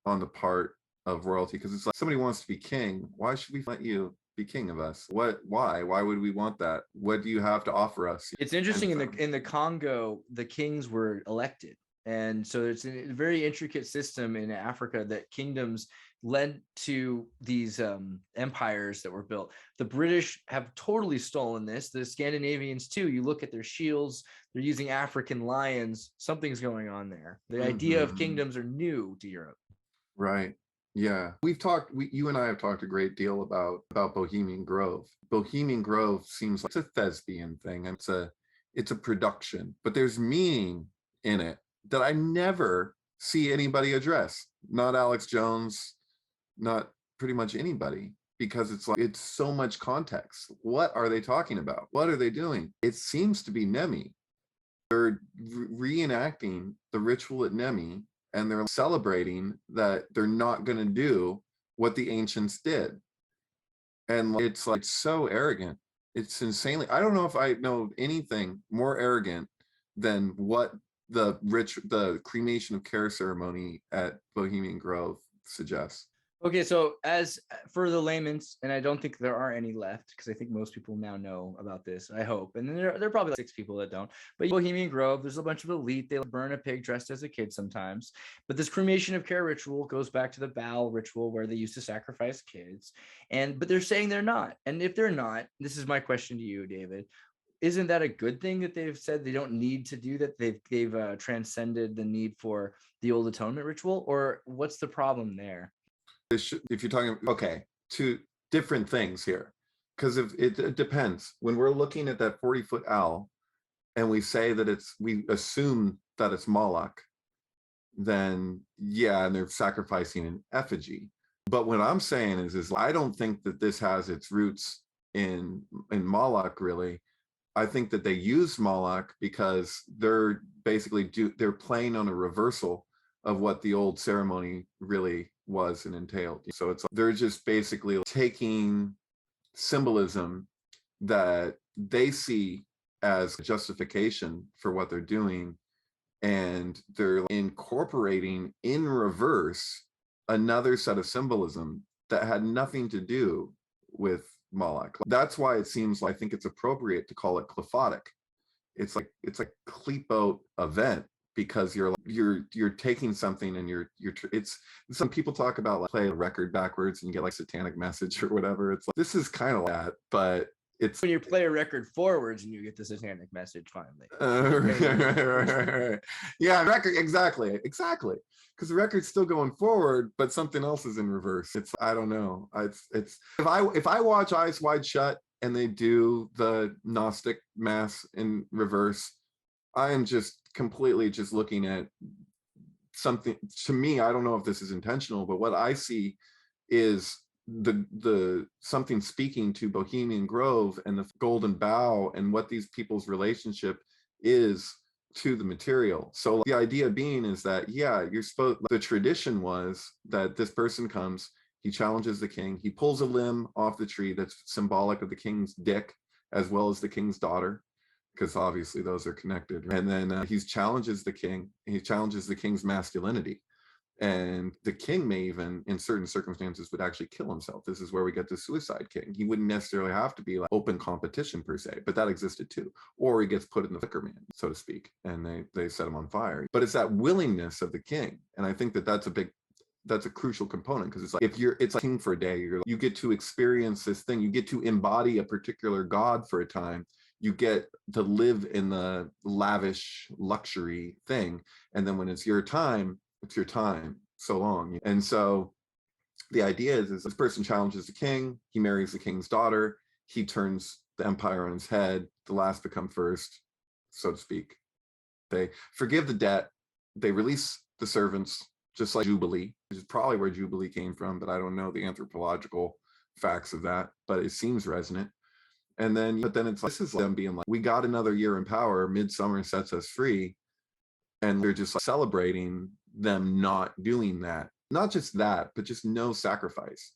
on the part of royalty, because it's like, somebody wants to be king, why should we let you be king of us? Why would we want that? What do you have to offer us? It's interesting, in the Congo, the kings were elected, and so it's a very intricate system in Africa that kingdoms led to these empires that were built. The British have totally stolen this. The Scandinavians too. You look at their shields, they're using African lions. Something's going on there. The idea of kingdoms are new to Europe. Right. Yeah. You and I have talked a great deal about Bohemian Grove. Bohemian Grove seems like it's a thespian thing. It's a production, but there's meaning in it that I never see anybody address. Not Alex Jones, not pretty much anybody, because it's like, it's so much context. What are they talking about? What are they doing? It seems to be Nemi. They're reenacting the ritual at Nemi, and they're celebrating that they're not going to do what the ancients did. And it's like so arrogant. It's insanely, I don't know if I know anything more arrogant than what the cremation of care ceremony at Bohemian Grove suggests. Okay, so as for the layman's, and I don't think there are any left, because I think most people now know about this, I hope. And then there are probably like 6 people that don't. But Bohemian Grove, there's a bunch of elite. They burn a pig dressed as a kid sometimes. But this cremation of care ritual goes back to the Baal ritual where they used to sacrifice kids. But they're saying they're not. And if they're not, this is my question to you, David. Isn't that a good thing that they've said they don't need to do that? They've transcended the need for the old atonement ritual, or what's the problem there? If you're talking, okay, two different things here, because if it depends. When we're looking at that 40-foot owl and we say that we assume that it's Moloch, then yeah, and they're sacrificing an effigy. But what I'm saying is I don't think that this has its roots in Moloch, really. I think that they use Moloch because they're basically they're playing on a reversal of what the old ceremony really was and entailed. So it's like they're just basically taking symbolism that they see as justification for what they're doing, and they're incorporating in reverse another set of symbolism that had nothing to do with Moloch. That's why it seems like, I think it's appropriate to call it qliphothic. It's like a qliphote event, because you're taking something and it's some people talk about like play a record backwards and you get like satanic message or whatever. It's like, this is kind of that, but it's when you play a record forwards and you get the satanic message finally. Yeah, record, exactly, because the record's still going forward, but something else is in reverse. It's, I don't know. It's if I watch Eyes Wide Shut and they do the Gnostic mass in reverse, I am just completely just looking at something. To me, I don't know if this is intentional, but what I see is the something speaking to Bohemian Grove and the Golden Bough and what these people's relationship is to the material. So the idea being is that, yeah, the tradition was that this person comes, he challenges the king, he pulls a limb off the tree that's symbolic of the king's dick as well as the king's daughter, because obviously those are connected. And then he challenges the king, he challenges the king's masculinity. And the king may even, in certain circumstances, would actually kill himself. This is where we get the suicide king. He wouldn't necessarily have to be like open competition per se, but that existed too. Or he gets put in the flicker man, so to speak, and they set him on fire. But it's that willingness of the king. And I think that that's a crucial component, because it's like, it's like king for a day, you get to experience this thing, you get to embody a particular god for a time, you get to live in the lavish luxury thing, and then when it's your time, it's your time, so long. And so the idea is this person challenges the king, he marries the king's daughter, he turns the empire on his head, the last become first, so to speak. They forgive the debt, they release the servants, just like Jubilee, which is probably where Jubilee came from, but I don't know the anthropological facts of that, but it seems resonant. And then, but then it's like, this is them being like, we got another year in power, midsummer sets us free, and they're just like celebrating them not doing that. Not just that, but just no sacrifice.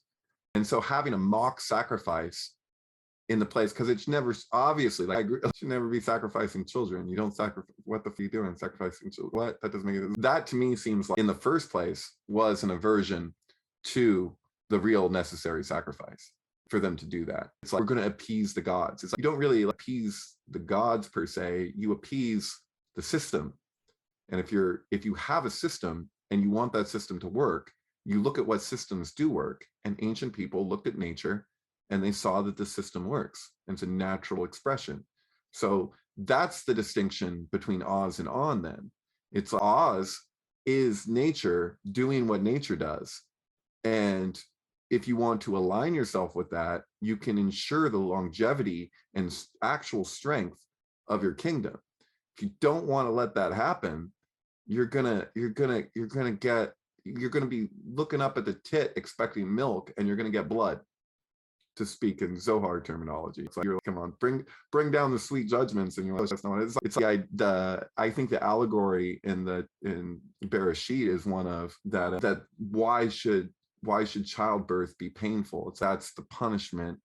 And so having a mock sacrifice in the place, because it's never, obviously, like, I agree, should never be sacrificing children. You don't sacrifice, what the fuck are you doing sacrificing children? What? That doesn't make sense. That to me seems like, in the first place, was an aversion to the real necessary sacrifice for them to do that. It's like, we're going to appease the gods. It's like, you don't really appease the gods per se, you appease the system. And if you have a system and you want that system to work, you look at what systems do work. And ancient people looked at nature and they saw that the system works. And it's a natural expression. So that's the distinction between Oz and On then. It's Oz is nature doing what nature does. And if you want to align yourself with that, you can ensure the longevity and actual strength of your kingdom. If you don't want to let that happen, you're gonna get you're going to be looking up at the tit expecting milk, and you're going to get blood, to speak in Zohar terminology. It's like, you're like, come on, bring down the sweet judgments, and you're like, that's not what it is. It's like I think the allegory in Bereshit is one of that why should childbirth be painful? That's the punishment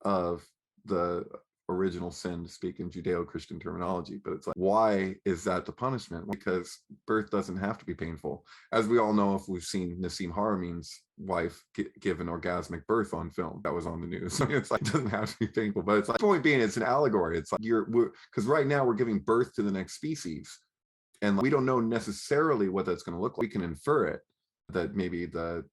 of the original sin, to speak in Judeo-Christian terminology. But it's like, why is that the punishment? Because birth doesn't have to be painful. As we all know, if we've seen Nassim Haramein's wife give an orgasmic birth on film, that was on the news. It's like, it doesn't have to be painful, but it's like, the point being, it's an allegory. It's like, because right now we're giving birth to the next species, and we don't know necessarily what that's going to look like. We can infer it, that maybe the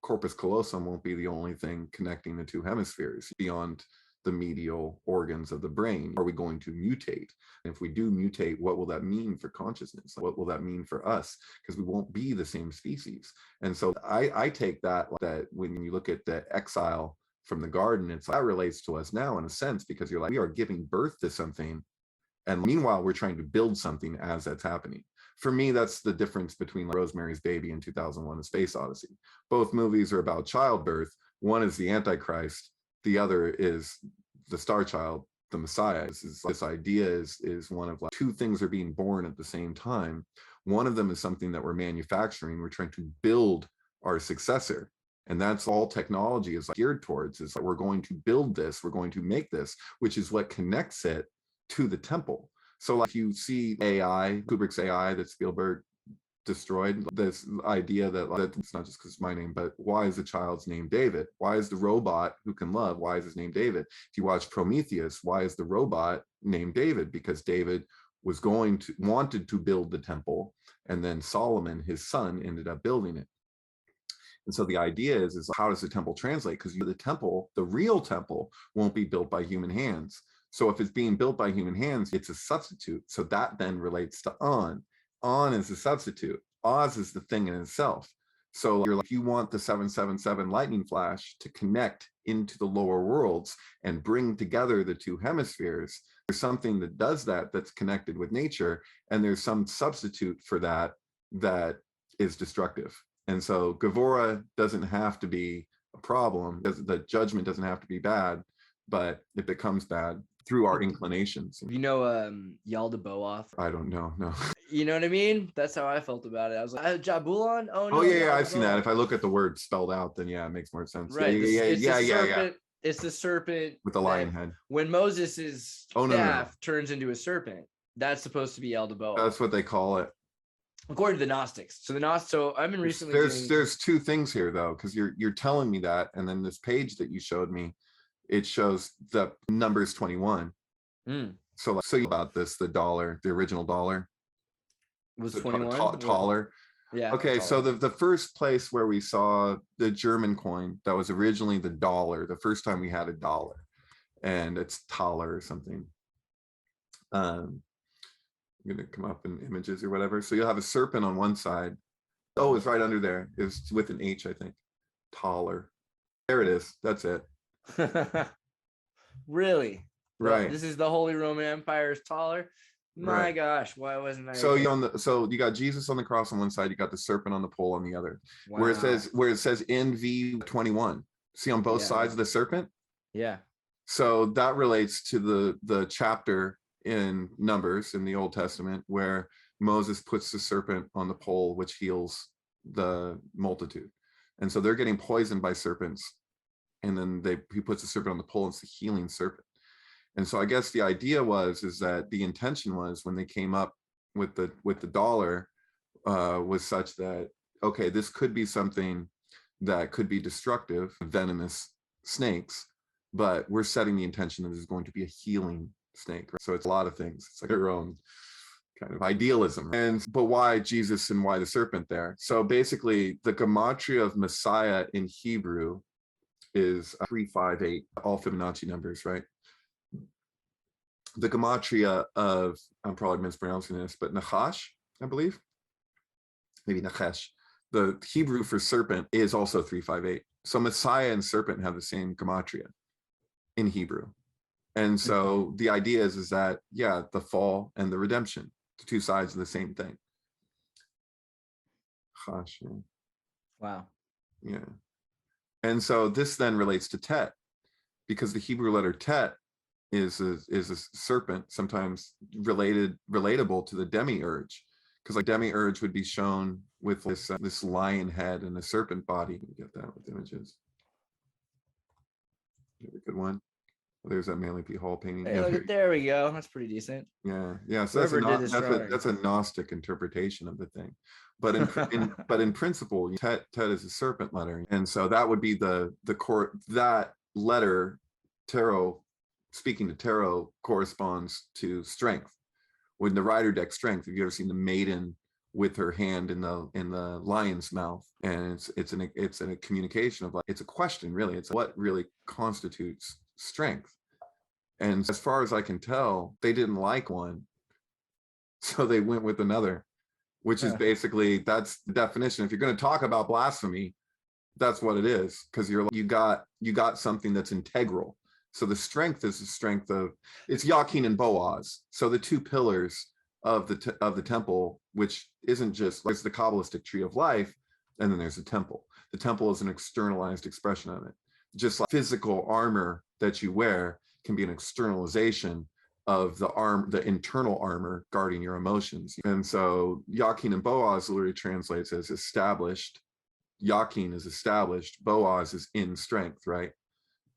corpus callosum won't be the only thing connecting the two hemispheres beyond the medial organs of the brain. Are we going to mutate? And if we do mutate, what will that mean for consciousness? What will that mean for us? Because we won't be the same species. And so I take that when you look at the exile from the garden, it's like, that relates to us now in a sense, because you're like, we are giving birth to something, and meanwhile we're trying to build something as that's happening. For me, that's the difference between Rosemary's Baby and 2001: A Space Odyssey. Both movies are about childbirth. One is the Antichrist, the other is the Star Child, the Messiah. This idea is one of like, two things are being born at the same time. One of them is something that we're manufacturing. We're trying to build our successor. And that's all technology is geared towards, is that we're going to build this, we're going to make this, which is what connects it to the temple. So like, you see AI, Kubrick's AI that Spielberg destroyed, this idea that it's not just because it's my name, but why is the child's name David? Why is the robot who can love, why is his name David? If you watch Prometheus, why is the robot named David? Because David wanted to build the temple, and then Solomon, his son, ended up building it. And so the idea is how does the temple translate? Because the temple, the real temple, won't be built by human hands. So if it's being built by human hands, it's a substitute. So that then relates to On. On is a substitute. Oz is the thing in itself. So you're like, you want the 777 lightning flash to connect into the lower worlds and bring together the two hemispheres. There's something that does that, that's connected with nature, and there's some substitute for that is destructive. And so Gevurah doesn't have to be a problem. The judgment doesn't have to be bad, but it becomes bad through our inclinations. You know, Yalda Boath? I don't know, no. You know what I mean? That's how I felt about it. I was like, Jabulon? Oh, no. Oh, yeah, I've seen that. If I look at the word spelled out, then yeah, it makes more sense. Right. Yeah. It's the serpent with the lion head. When Moses' staff turns into a serpent, that's supposed to be Yalda Boath. That's what they call it, according to the Gnostics. So I've been recently. There's two things here though, because you're telling me that, and then this page that you showed me, it shows the Numbers 21. So about this, the dollar, the original dollar was 21 taller. Yeah. Okay, so the first place where we saw the German coin that was originally the dollar, the first time we had a dollar, and it's taller or something. I'm gonna come up in images or whatever. So you'll have a serpent on one side. Oh, it's right under there. It's with an H, I think. Taller. There it is. That's it. Really? Right. This is the Holy Roman Empire is taller. My gosh, why wasn't I? So you got Jesus on the cross on one side, you got the serpent on the pole on the other. Wow. Where it says NV21. See on both sides of the serpent? Yeah. So that relates to the chapter in Numbers in the Old Testament where Moses puts the serpent on the pole, which heals the multitude. And so they're getting poisoned by serpents. And then he puts the serpent on the pole, and it's the healing serpent. And so I guess the idea is that the intention was when they came up with the dollar was such that, okay, this could be something that could be destructive, venomous snakes, but we're setting the intention that this is going to be a healing snake. Right? So it's a lot of things. It's like their own kind of idealism. But why Jesus and why the serpent there? So basically the gematria of Messiah in Hebrew is 358, all Fibonacci numbers, right? The gematria of, I'm probably mispronouncing this, but Nachash, I believe, maybe Nachesh. The Hebrew for serpent is also 358. So Messiah and serpent have the same gematria in Hebrew. And so the idea is that, yeah, the fall and the redemption, the two sides of the same thing. Chash, Wow. Yeah. And so this then relates to Tet, because the Hebrew letter Tet is a serpent, sometimes relatable to the demiurge, because like demiurge would be shown with this lion head and a serpent body. You get that with images. A good one. There's that Manly P. Hall painting. Hey, look, there we go. That's pretty decent. Yeah. So Whoever did this drawing. that's a Gnostic interpretation of the thing, but in principle, Tet is a serpent letter, and so that would be the core. That letter, tarot, speaking to tarot, corresponds to strength. When the rider deck strength, have you ever seen the maiden with her hand in the lion's mouth? And it's a communication of, like, it's a question, really. It's what really constitutes strength. And as far as I can tell, they didn't like one, so they went with another, which is basically, that's the definition. If you're going to talk about blasphemy, that's what it is, because you got something that's integral. So the strength is the strength of, it's Yakin and Boaz. So the two pillars of the temple, which isn't just, there's the Kabbalistic tree of life, and then there's the temple. The temple is an externalized expression of it. Just like physical armor that you wear can be an externalization of the internal armor guarding your emotions. And so Yakin and Boaz literally translates as established. Yakin is established, Boaz is in strength, right?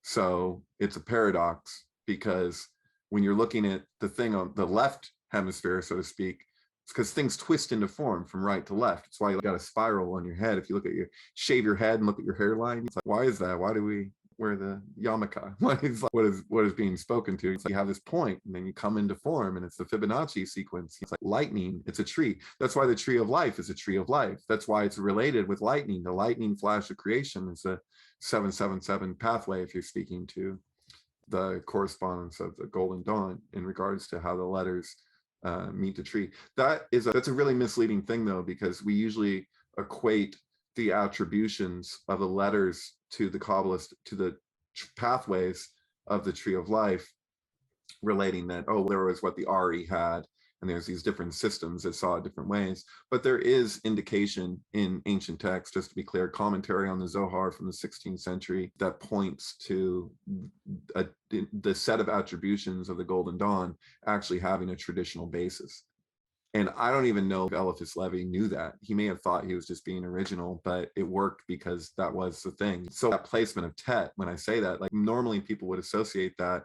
So it's a paradox, because when you're looking at the thing on the left hemisphere, so to speak, it's because things twist into form from right to left. It's why you got a spiral on your head. If you shave your head and look at your hairline, it's like, why is that? Why do we wear the yarmulke? What is being spoken to? It's like you have this point, and then you come into form, and it's the Fibonacci sequence. It's like lightning. It's a tree. That's why the tree of life is a tree of life. That's why it's related with lightning. The lightning flash of creation is a 777 pathway, if you're speaking to the correspondence of the Golden Dawn in regards to how the letters meet the tree. That's a really misleading thing, though, because we usually equate the attributions of the letters to the Kabbalist, to the pathways of the tree of life, relating that, oh, there was what the Ari had, and there's these different systems that saw it different ways. But there is indication in ancient texts, just to be clear, commentary on the Zohar from the 16th century that points to the set of attributions of the Golden Dawn actually having a traditional basis. And I don't even know if Eliphas Levi knew that. He may have thought he was just being original, but it worked because that was the thing. So that placement of Tet, when I say that, like, normally people would associate that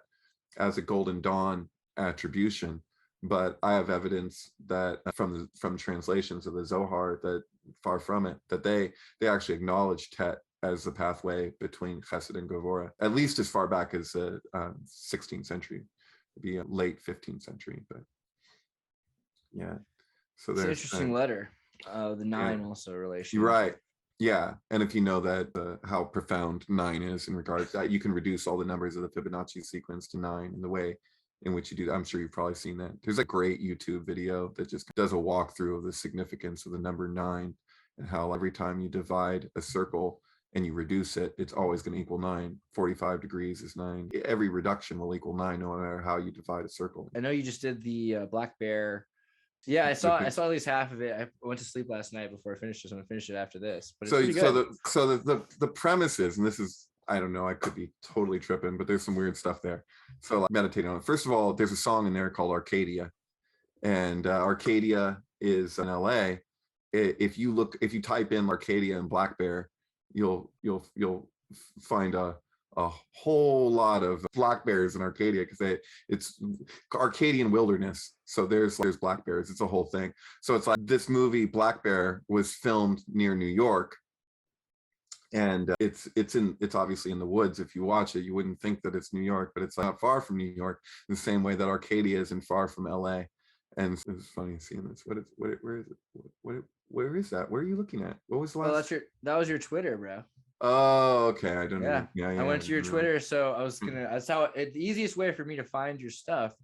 as a Golden Dawn attribution, but I have evidence that from translations of the Zohar that far from it, that they actually acknowledge Tet as the pathway between Chesed and Gevurah, at least as far back as the 16th century, maybe a late 15th century, but. Yeah, so there's an interesting letter. The 9 also relation. You're right. Yeah, and if you know that how profound 9 is in regards to that, you can reduce all the numbers of the Fibonacci sequence to 9 in the way in which you do that. I'm sure you've probably seen that. There's a great YouTube video that just does a walkthrough of the significance of the number 9 and how every time you divide a circle and you reduce it, it's always going to equal 9. 45 degrees is 9. Every reduction will equal 9, no matter how you divide a circle. I know you just did the Black Bear. Yeah, I saw at least half of it. I went to sleep last night before I finished this. I'm gonna finish it after this. But the premise is, and this is, I don't know, I could be totally tripping, but there's some weird stuff there. So like, meditating on it. First of all, there's a song in there called Arcadia, and Arcadia is in LA. If you type in Arcadia and Black Bear, you'll find a whole lot of black bears in Arcadia, because it's Arcadian wilderness. So there's black bears. It's a whole thing. So it's like this movie Black Bear was filmed near New York, and it's obviously in the woods. If you watch it, you wouldn't think that it's New York, but it's not far from New York, the same way that Arcadia isn't far from LA. And it's funny seeing this. Where is it? Where is that? Where are you looking at? What was the last? That was your Twitter, bro. Oh, okay. I don't know. Yeah. I went to your Twitter, so I was gonna. That's how the easiest way for me to find your stuff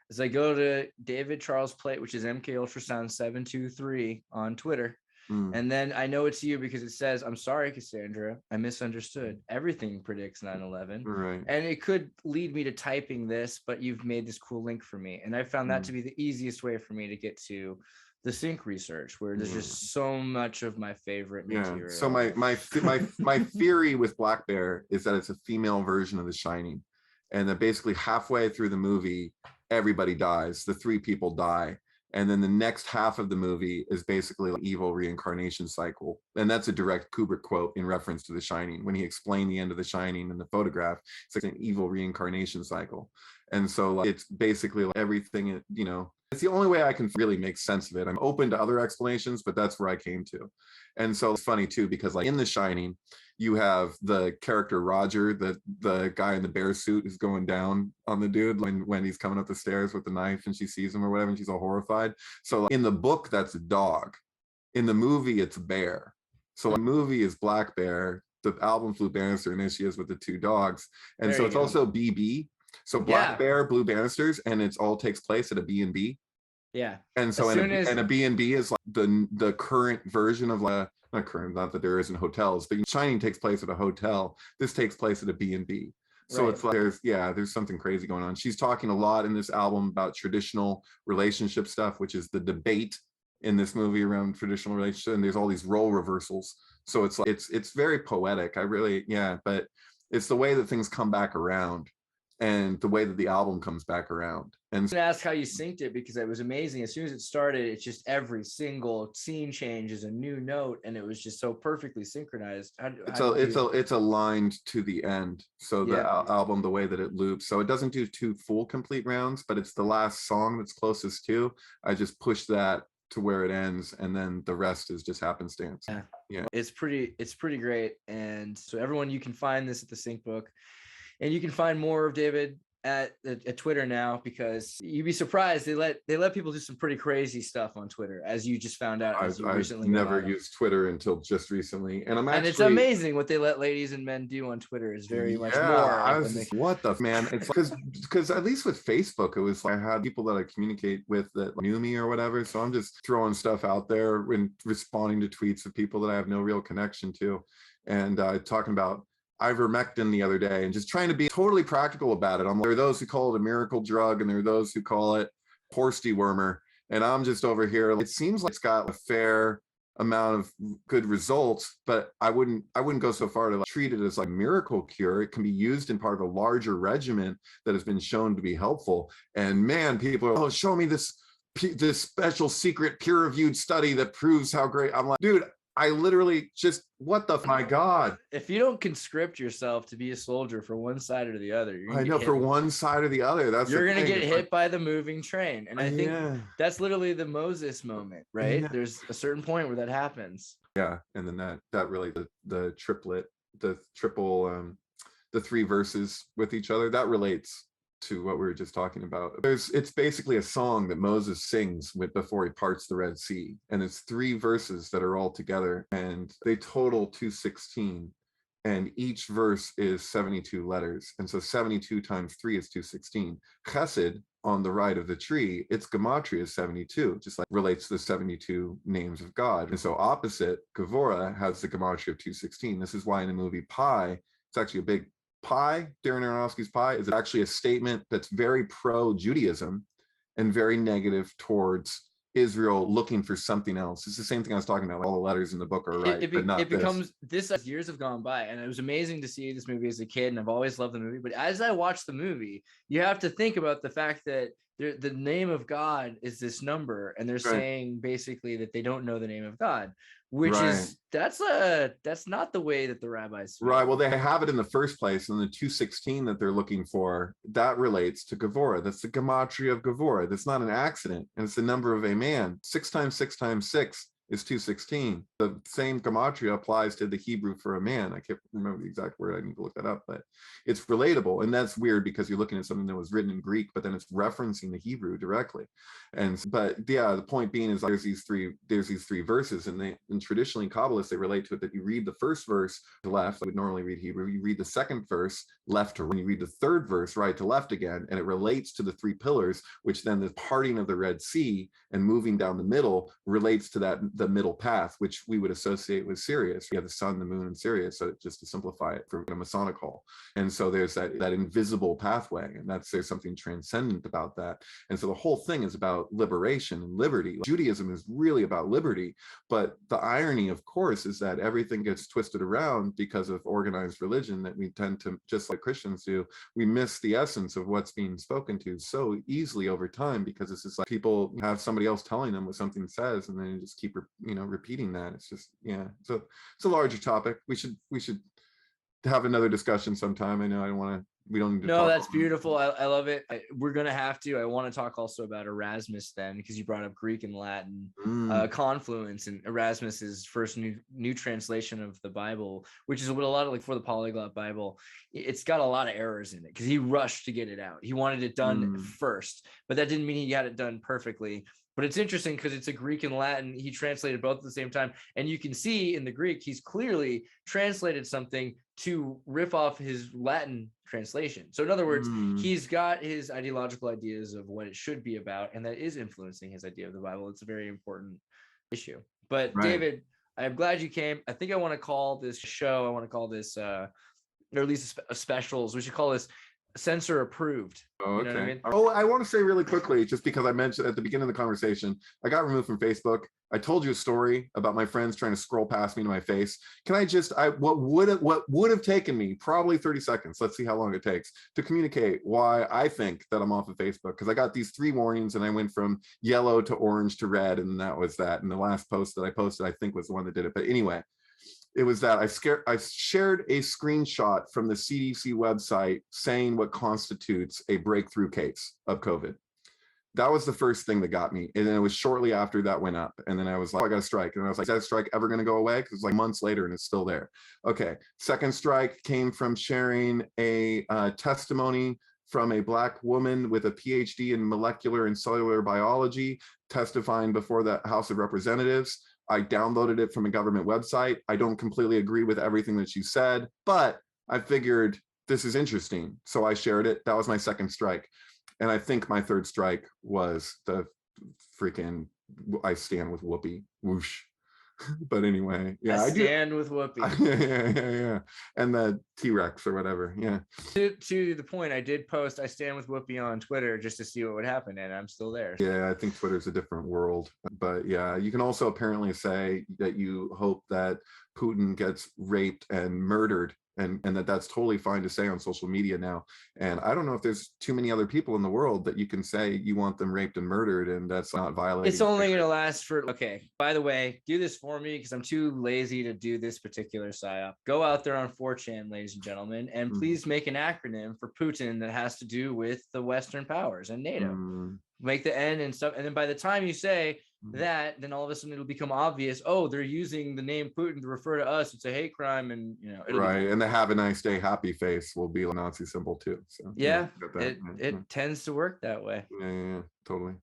is I go to David Charles Plate, which is Mkultrasound 723 on Twitter, and then I know it's you because it says, "I'm sorry, Cassandra, I misunderstood. Everything predicts 9/11." Right. And it could lead me to typing this, but you've made this cool link for me, and I found that to be the easiest way for me to get to the sync research, where there's just so much of my favorite material. So my theory with Black Bear is that it's a female version of The Shining, and that basically halfway through the movie, everybody dies. The three people die. And then the next half of the movie is basically an evil reincarnation cycle. And that's a direct Kubrick quote in reference to The Shining. When he explained the end of The Shining in the photograph, it's like an evil reincarnation cycle. And so like, it's basically like everything, you know, it's the only way I can really make sense of it. I'm open to other explanations, but that's where I came to. And so it's funny too, because like in The Shining, you have the character Roger, the guy in the bear suit is going down on the dude when he's coming up the stairs with the knife and she sees him or whatever, and she's all horrified. So in the book, that's a dog. In the movie, it's a bear. So the movie is Black Bear. The album Blue Banister, and there she is with the two dogs. And so it's also BB. So Black Bear, Blue Banisters, and it all takes place at a B&B. Yeah. And so and a B&B is like the current version of like, not current, not that there isn't hotels, but Shining takes place at a hotel. This takes place at a B&B. So it's like there's something crazy going on. She's talking a lot in this album about traditional relationship stuff, which is the debate in this movie around traditional relationship. And there's all these role reversals. So it's like it's very poetic. But it's the way that things come back around, and the way that the album comes back around. And I was gonna ask how you synced it, because it was amazing. As soon as it started, it's just every single scene change is a new note, and it was just so perfectly synchronized. It's aligned to the end. So the album, the way that it loops, so it doesn't do 2 full complete rounds, but it's the last song that's closest to. I just push that to where it ends, and then the rest is just happenstance. Yeah. It's pretty great. And so everyone, you can find this at the Sync Book. And you can find more of David at Twitter now, because you'd be surprised they let people do some pretty crazy stuff on Twitter, as you just found out. I've never used Twitter until just recently, and it's amazing what they let ladies and men do on Twitter is very much more. What the man? It's because at least with Facebook, it was like I had people that I communicate with that knew me or whatever, so I'm just throwing stuff out there and responding to tweets of people that I have no real connection to, and talking about ivermectin the other day, and just trying to be totally practical about it. There are those who call it a miracle drug, and there are those who call it horse dewormer, and I'm just over here. It seems like it's got a fair amount of good results, but I wouldn't go so far to treat it as like a miracle cure. It can be used in part of a larger regimen that has been shown to be helpful. And man, people are, show me this special secret peer-reviewed study that proves how great. I'm like, dude, I literally just, my God. If you don't conscript yourself to be a soldier for one side or the other, for one side or the other, you're going to get hit by the moving train. And I think that's literally the Moses moment, right? Yeah. There's a certain point where that happens. Yeah. And then that really, the triplet, the triple, the 3 verses with each other, that relates to what we were just talking about. It's basically a song that Moses sings before he parts the Red Sea, and it's 3 verses that are all together, and they total 216, and each verse is 72 letters, and so 72 times 3 is 216. Chesed, on the right of the tree, its gematria is 72, just like relates to the 72 names of God. And so opposite, Gevurah has the gematria of 216. This is why in the movie Pi, it's actually a big Pi, Darren Aronofsky's Pi, is actually a statement that's very pro-Judaism and very negative towards Israel looking for something else. It's the same thing I was talking about. All the letters in the book are right, but not becomes this as years have gone by, and it was amazing to see this movie as a kid, and I've always loved the movie. But as I watched the movie, you have to think about the fact that the name of God is this number, and they're saying basically that they don't know the name of God, which is that's not the way that the rabbis feel. Right. Well, they have it in the first place, and the 216 that they're looking for, that relates to Gevurah. That's the gematria of Gevurah. That's not an accident, and it's the number of a man. 6 times 6 times 6 is 216. The same gematria applies to the Hebrew for a man. I can't remember the exact word. I need to look that up, but it's relatable. And that's weird because you're looking at something that was written in Greek, but then it's referencing the Hebrew directly. But the point being is there's these three verses, and traditionally in Kabbalists, they relate to it that you read the first verse to left, like we would normally read Hebrew. You read the second verse left to right. You read the third verse right to left again, and it relates to the 3 pillars, which then the parting of the Red Sea and moving down the middle relates to that the middle path, which we would associate with Sirius. You have the sun, the moon, and Sirius, so just to simplify it for a Masonic hall. And so there's that invisible pathway, and there's something transcendent about that. And so the whole thing is about liberation and liberty. Judaism is really about liberty, but the irony, of course, is that everything gets twisted around because of organized religion, that we tend to, just like Christians do, we miss the essence of what's being spoken to so easily over time, because it's just like people have somebody else telling them what something says, and then you just keep repeating that. It's just, so it's a larger topic. We should have another discussion sometime. I know I don't want to, we don't need to. No, that's beautiful. I love it. We're going to have to. I want to talk also about Erasmus then, because you brought up Greek and Latin confluence, and Erasmus's first new translation of the Bible, which is what a lot of, like, for the Polyglot Bible, it's got a lot of errors in it because he rushed to get it out. He wanted it done first, but that didn't mean he got it done perfectly. But it's interesting because it's a Greek and Latin. He translated both at the same time. And you can see in the Greek, he's clearly translated something to riff off his Latin translation. So in other words, he's got his ideological ideas of what it should be about, and that is influencing his idea of the Bible. It's a very important issue. But right. David, I'm glad you came. I think I want to call this show, or at least specials, we should call this Censor approved. Oh, okay. You know what I mean? Oh, I want to say really quickly, just because I mentioned at the beginning of the conversation, I got removed from Facebook. I told you a story about my friends trying to scroll past me to my face. Can I just, what would have taken me probably 30 seconds, let's see how long it takes, to communicate why I think that I'm off of Facebook, because I got these 3 warnings and I went from yellow to orange to red, and that was that. And the last post that I posted, I think, was the one that did it. But anyway, it was that I shared a screenshot from the CDC website saying what constitutes a breakthrough case of COVID. That was the first thing that got me. And then it was shortly after that went up. And then I was like, I got a strike. And I was like, is that strike ever going to go away? Because it's like months later and it's still there. Okay. Second strike came from sharing a testimony from a Black woman with a PhD in molecular and cellular biology testifying before the House of Representatives. I downloaded it from a government website. I don't completely agree with everything that she said, but I figured this is interesting. So I shared it. That was my second strike. And I think my third strike was the freaking, I stand with Whoopi, whoosh. But anyway, yeah, I stand with Whoopi. yeah. And the T-Rex or whatever, yeah. To the point, I did post, I stand with Whoopi on Twitter just to see what would happen, and I'm still there. Yeah, I think Twitter's a different world. But yeah, you can also apparently say that you hope that Putin gets raped and murdered, and that's totally fine to say on social media now. And I don't know if there's too many other people in the world that you can say you want them raped and murdered, and that's not violating. It's only going to last for, okay, by the way, do this for me because I'm too lazy to do this particular psyop. Go out there on 4chan, ladies and gentlemen, and please make an acronym for Putin that has to do with the Western powers and NATO. Make the N and stuff. And then by the time you say that, then all of a sudden it'll become obvious. Oh, they're using the name Putin to refer to us. It's a hate crime, and right. And the "Have a nice day" happy face will be a Nazi symbol too. So yeah, it tends to work that way. Yeah, totally.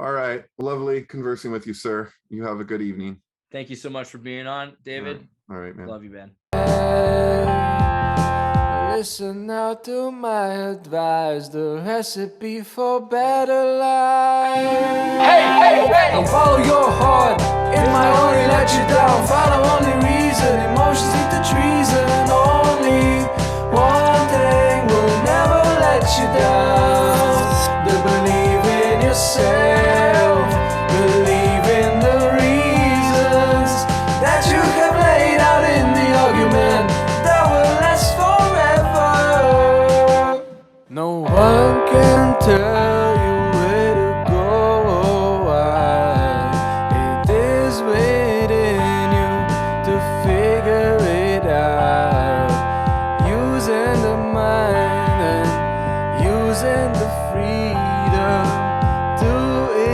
All right, lovely conversing with you, sir. You have a good evening. Thank you so much for being on, David. All right, man. Love you, Ben. Listen now to my advice, the recipe for better life. Hey! Don't follow your heart, it might only let you down. Follow only reason, emotions lead to treason. Only one thing will never let you down. To believe in yourself, believe in the reasons that you have laid out in the argument that will last forever. No one can tell you where to go, why it is within you to figure it out. Using the mind and using the freedom to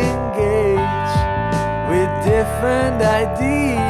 engage with different ideas.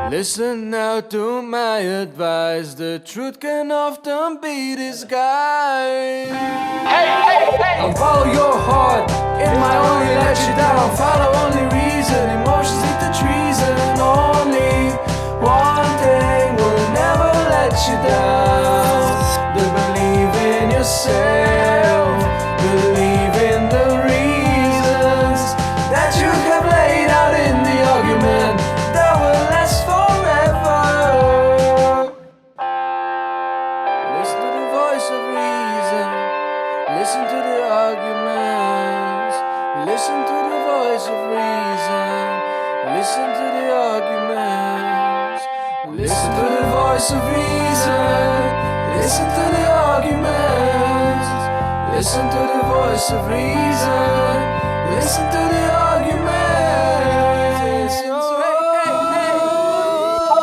Listen now to my advice, the truth can often be disguised. Hey! Don't follow your heart, it might only let you down. Follow only reason, emotions lead to treason. Only one thing will never let you down. To believe in yourself, believe in the reasons that you have laid out in the Listen to the voice of reason. Listen to the arguments. Listen to the voice of reason. Listen to the arguments.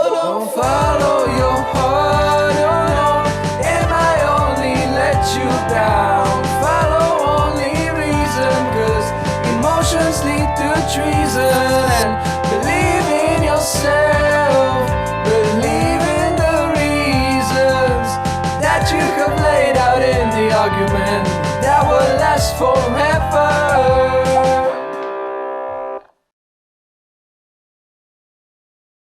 Don't follow your heart, oh no. It might only let you down. Follow only reason, 'cause emotions lead to treason. And believe in yourself. Believe in the reasons that you have laid out in the argument that will last forever.